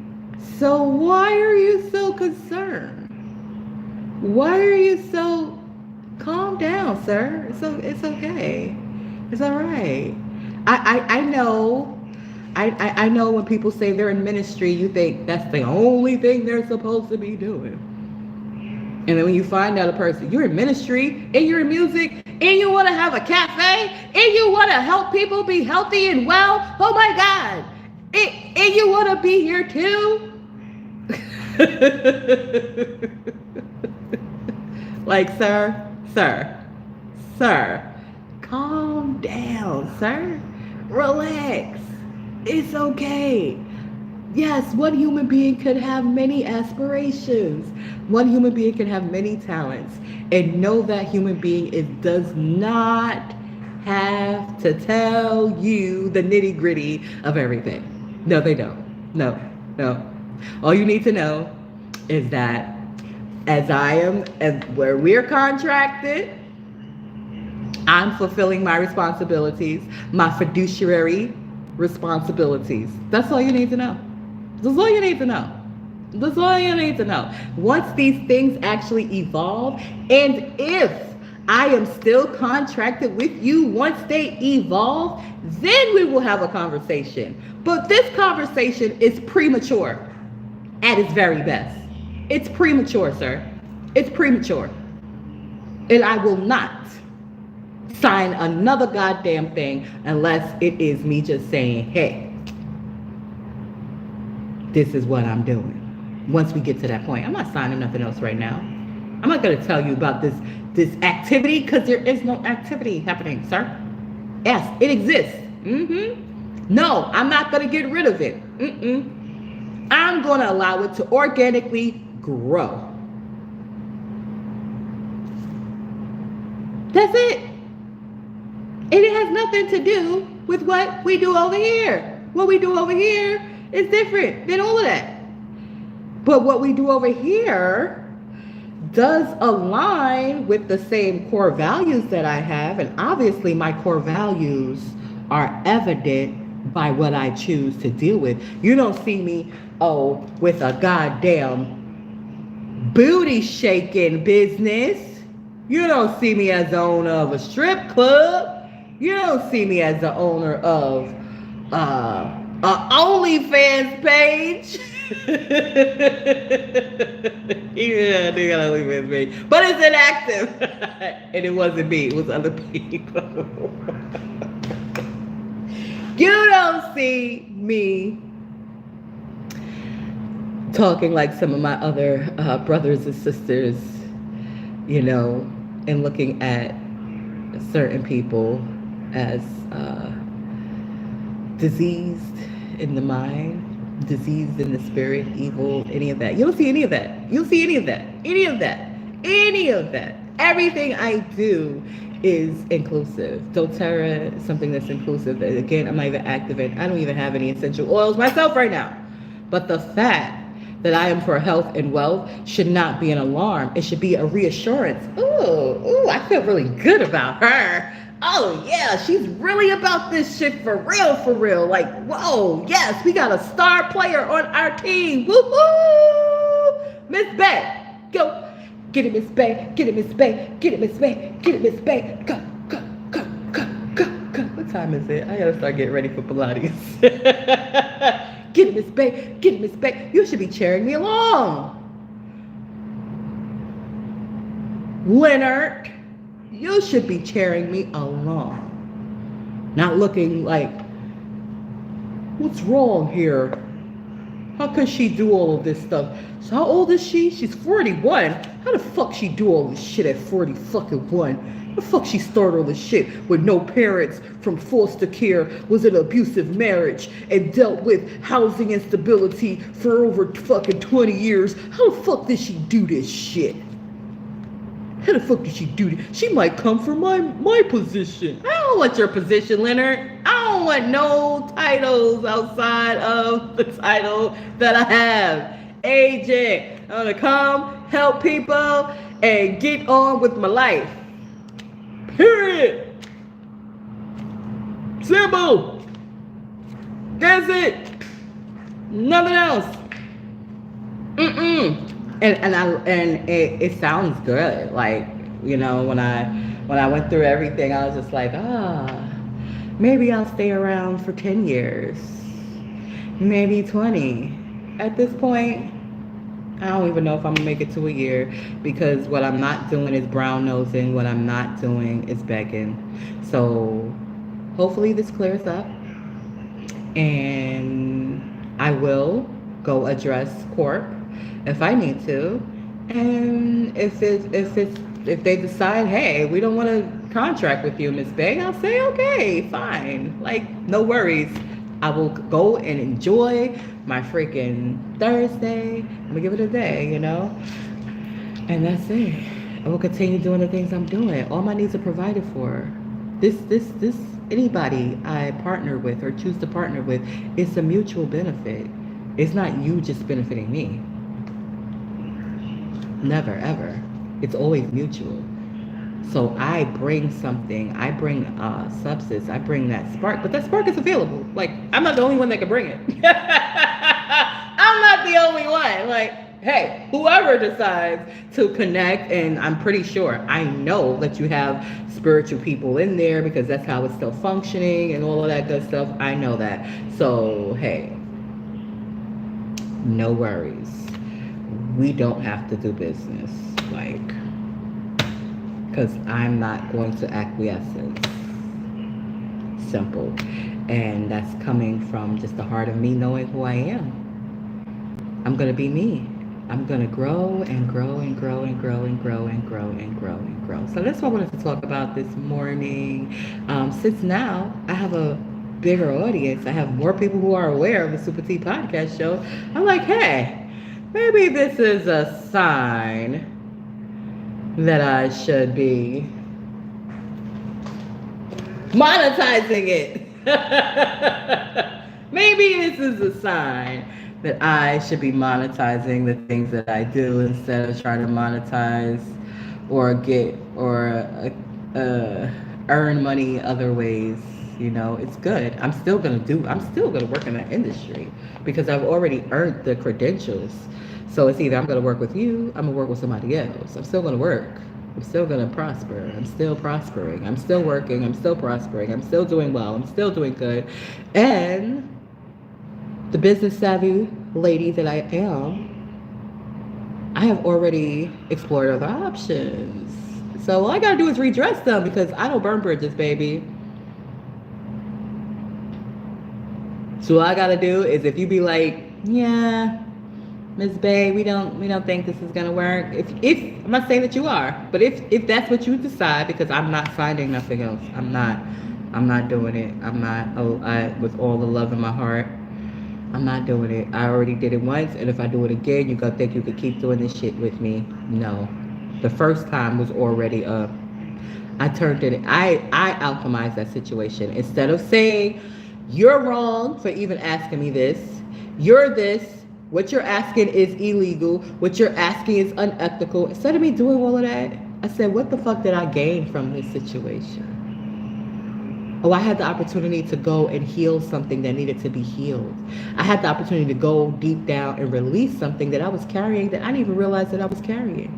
So why are you so concerned? Why are you so... Calm down, sir. It's okay. It's all right. I know. I know when people say they're in ministry, you think that's the only thing they're supposed to be doing. And then when you find out a person, you're in ministry, and you're in music, and you want to have a cafe, and you want to help people be healthy and well, oh my God. And you want to be here too? Like, sir, calm down, sir. Relax. It's okay. Yes, one human being could have many aspirations. One human being can have many talents. And know that human being does not have to tell you the nitty-gritty of everything. No, they don't. No. All you need to know is that as where we're contracted, I'm fulfilling my responsibilities, my fiduciary responsibilities. That's all you need to know. That's all you need to know. That's all you need to know. Once these things actually evolve, and if I am still contracted with you once they evolve, then we will have a conversation. But this conversation is premature at its very best. It's premature, sir. It's premature. And I will not sign another goddamn thing unless it is me just saying, hey, this is what I'm doing. Once we get to that point, I'm not signing nothing else right now. I'm not going to tell you about this activity because there is no activity happening, sir. Yes, it exists. No, I'm not going to get rid of it. I'm going to allow it to organically grow. That's it. And it has nothing to do with what we do over here. What we do over here is different than all of that. But what we do over here does align with the same core values that I have. And obviously my core values are evident by what I choose to deal with. You don't see me, with a goddamn booty shaking business. You don't see me as the owner of a strip club. You don't see me as the owner of an OnlyFans page. Yeah, they got an OnlyFans page. But it's inactive. And it wasn't me. It was other people. You don't see me talking like some of my other brothers and sisters, you know, and looking at certain people as diseased in the mind, diseased in the spirit, evil, any of that. You don't see any of that. You don't see any of that. Any of that. Any of that. Everything I do is inclusive. doTERRA is something that's inclusive. Again, I'm not even active in. I don't even have any essential oils myself right now. But the fact that I am for health and wealth should not be an alarm. It should be a reassurance. Ooh, I feel really good about her. Oh yeah, she's really about this shit for real, for real. Like, whoa, yes, we got a star player on our team. Woo-hoo! Miss Bay, go. Get it, Miss Bay. Get it, Miss Bay. Get it, Miss Bay. Get it, Miss Bay. Go, go, go, go, go, go. What time is it? I gotta start getting ready for Pilates. Get it, Miss Bay. Get it, Miss Bay. You should be cheering me along. Leonard, you should be cheering me along. Not looking like, what's wrong here? How can she do all of this stuff? So how old is she? She's 41. How the fuck she do all this shit at 40 fucking 1? How the fuck she start all this shit with no parents, from foster care, was in an abusive marriage, and dealt with housing instability for over fucking 20 years? How the fuck did she do this shit? How the fuck did she do this? She might come from my position. I don't want your position, Leonard. I don't want no titles outside of the title that I have. Agent. I'm gonna come, help people, and get on with my life. Period. Simple. That's it. Nothing else. And it sounds good. Like, you know, when I went through everything, I was just like, maybe I'll stay around for 10 years, maybe 20. At this point, I don't even know if I'm gonna make it to a year, because what I'm not doing is brown nosing. What I'm not doing is begging. So hopefully this clears up, and I will go address Corp if I need to. And if they decide, hey, we don't want to contract with you, Miss Bay, I'll say, okay, fine. Like, no worries. I will go and enjoy my freaking Thursday. I'm gonna give it a day, you know? And that's it. I will continue doing the things I'm doing. All my needs are provided for. This anybody I partner with or choose to partner with, it's a mutual benefit. It's not you just benefiting me. Never, ever. It's always mutual. So I bring something, I bring substance, I bring that spark, but that spark is available. Like, I'm not the only one that can bring it. I'm not the only one. Like, hey, whoever decides to connect, and I'm pretty sure, I know that you have spiritual people in there, because that's how it's still functioning and all of that good stuff. I know that. So, hey, no worries. We don't have to do business. Like, because I'm not going to acquiescence. Simple. And that's coming from just the heart of me knowing who I am. I'm going to be me. I'm going to grow and grow and grow and grow and grow and grow and grow and grow. So that's what I wanted to talk about this morning. Since now I have a bigger audience, I have more people who are aware of the SupaTea Podcast Show. I'm like, hey, maybe this is a sign that I should be monetizing it. Maybe this is a sign that I should be monetizing the things that I do, instead of trying to monetize or earn money other ways. You know, it's good. I'm still gonna work in that industry, because I've already earned the credentials. So it's either I'm going to work with you, I'm going to work with somebody else. I'm still going to work. I'm still going to prosper. I'm still prospering. I'm still working. I'm still prospering. I'm still doing well. I'm still doing good. And the business savvy lady that I am, I have already explored other options. So all I got to do is redress them, because I don't burn bridges, baby. So all I gotta do is if you be like, yeah, Miss Bay, we don't think this is gonna work. If I'm not saying that you are, but if that's what you decide, because I'm not finding nothing else. I'm not doing it. I'm not. Oh, with all the love in my heart, I'm not doing it. I already did it once, and if I do it again, you gonna think you could keep doing this shit with me? No. The first time was already up. I turned it. I alchemized that situation. Instead of saying you're wrong for even asking me this, you're this. What you're asking is illegal. What you're asking is unethical. Instead of me doing all of that, I said, what the fuck did I gain from this situation? Oh, I had the opportunity to go and heal something that needed to be healed. I had the opportunity to go deep down and release something that I was carrying that I didn't even realize that I was carrying.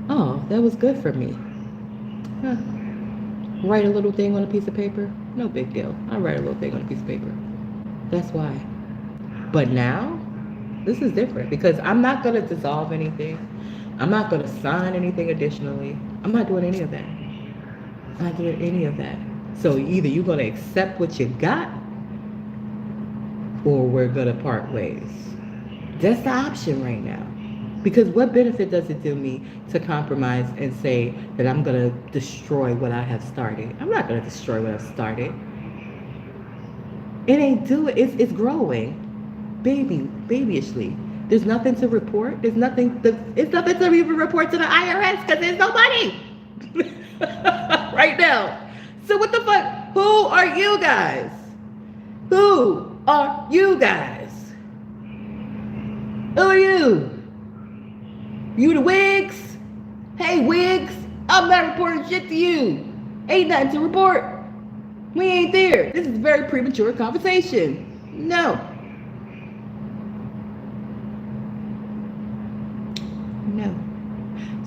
Oh, that was good for me. Huh. Write a little thing on a piece of paper? No big deal. I write a little thing on a piece of paper. That's why. But now, this is different because I'm not going to dissolve anything. I'm not going to sign anything additionally. I'm not doing any of that. I'm not doing any of that. So either you're going to accept what you got or we're going to part ways. That's the option right now. Because what benefit does it do me to compromise and say that I'm going to destroy what I have started? I'm not going to destroy what I've started. It ain't doing it. It's growing. Babyishly. There's nothing to report. It's nothing to even report to the IRS because there's no money. Right now. So what the fuck? Who are you guys? Who are you guys? Who are you? You the wigs? Hey wigs, I'm not reporting shit to you. Ain't nothing to report. We ain't there. This is a very premature conversation. No. No.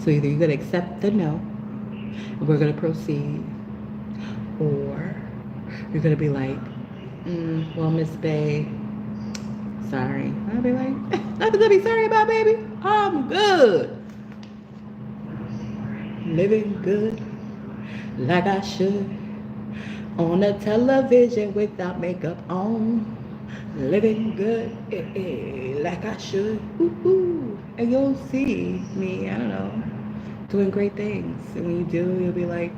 So either you're gonna accept the no, and we're gonna proceed, or you're gonna be like, well, Miss Bay, sorry. I'll be like, nothing to be sorry about, baby. I'm good. Living good like I should. On the television without makeup on. Living good like I should. Ooh. And you'll see me, I don't know, doing great things. And when you do, you'll be like,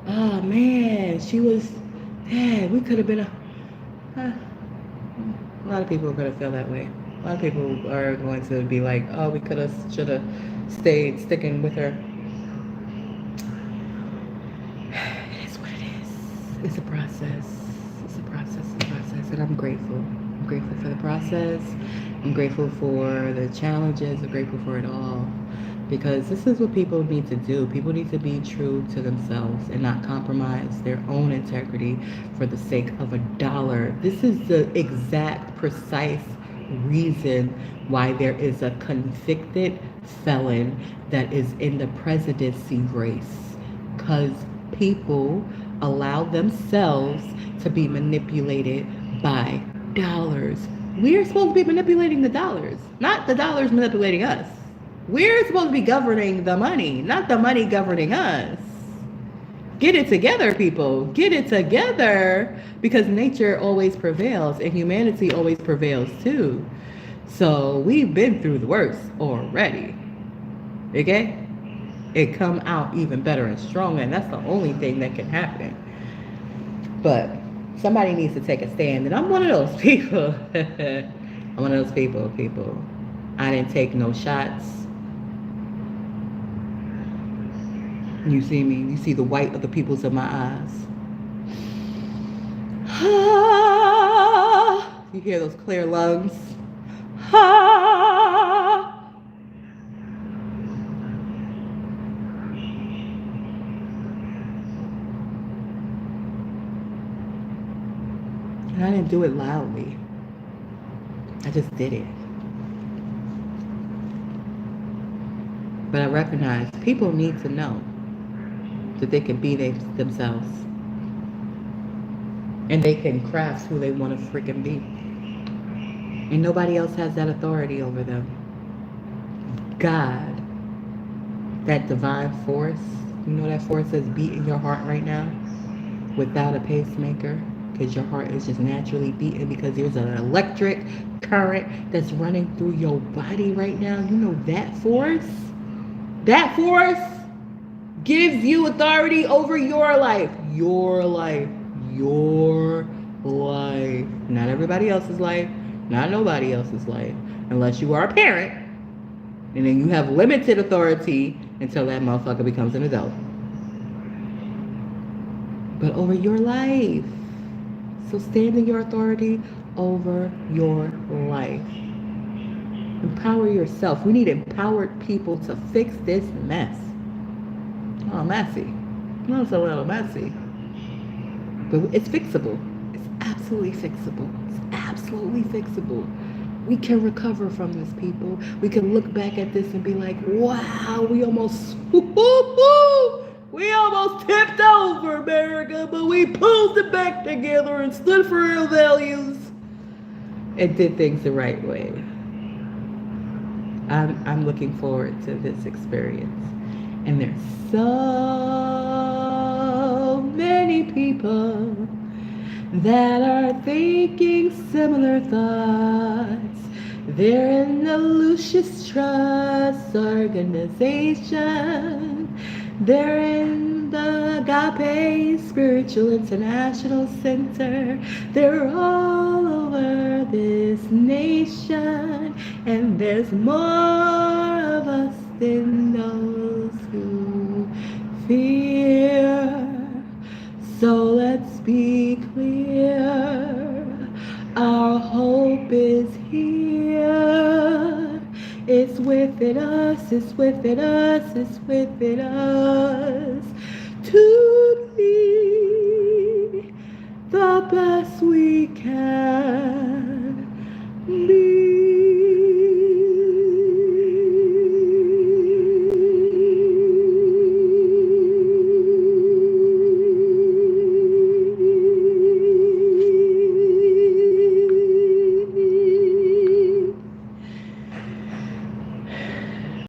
oh man, we could have been a lot of people are going to feel that way. A lot of people are going to be like, oh, we should have stayed sticking with her. It is what it is. It's a process. And I'm grateful. I'm grateful for the process. I'm grateful for the challenges. I'm grateful for it all. Because this is what people need to do. People need to be true to themselves and not compromise their own integrity for the sake of $1. This is the exact, precise reason why there is a convicted felon that is in the presidency race. Because people allow themselves to be manipulated by dollars. We're supposed to be manipulating the dollars, not the dollars manipulating us. We're supposed to be governing the money, not the money governing us. Get it together, people. Get it together, because nature always prevails and humanity always prevails too. So we've been through the worst already. Okay? It come out even better and stronger, and that's the only thing that can happen. But somebody needs to take a stand, and I'm one of those people. I'm one of those people. I didn't take no shots. You see me. You see the white of the pupils of my eyes. You hear those clear lungs. And I didn't do it loudly. I just did it. But I recognize people need to know that they can be themselves. And they can craft who they want to freaking be. And nobody else has that authority over them. God, that divine force, you know that force that's beating your heart right now without a pacemaker, because your heart is just naturally beating because there's an electric current that's running through your body right now. You know that force gives you authority over your life. Your life. Your life. Not everybody else's life. Not nobody else's life. Unless you are a parent. And then you have limited authority until that motherfucker becomes an adult. But over your life. So stand in your authority over your life. Empower yourself. We need empowered people to fix this mess. Oh, messy. No, it's a little messy. But it's fixable. It's absolutely fixable. It's absolutely fixable. We can recover from this, people. We can look back at this and be like, wow, we almost tipped over, America, but we pulled it back together and stood for real values and did things the right way. I'm looking forward to this experience. And there's so many people that are thinking similar thoughts. They're in the Lucius Trust organization. They're in the Agape Spiritual International Center. They're all over this nation. And there's more of us than those who fear. So let's be clear, our hope is here. It's within us, it's within us, it's within us to be the best we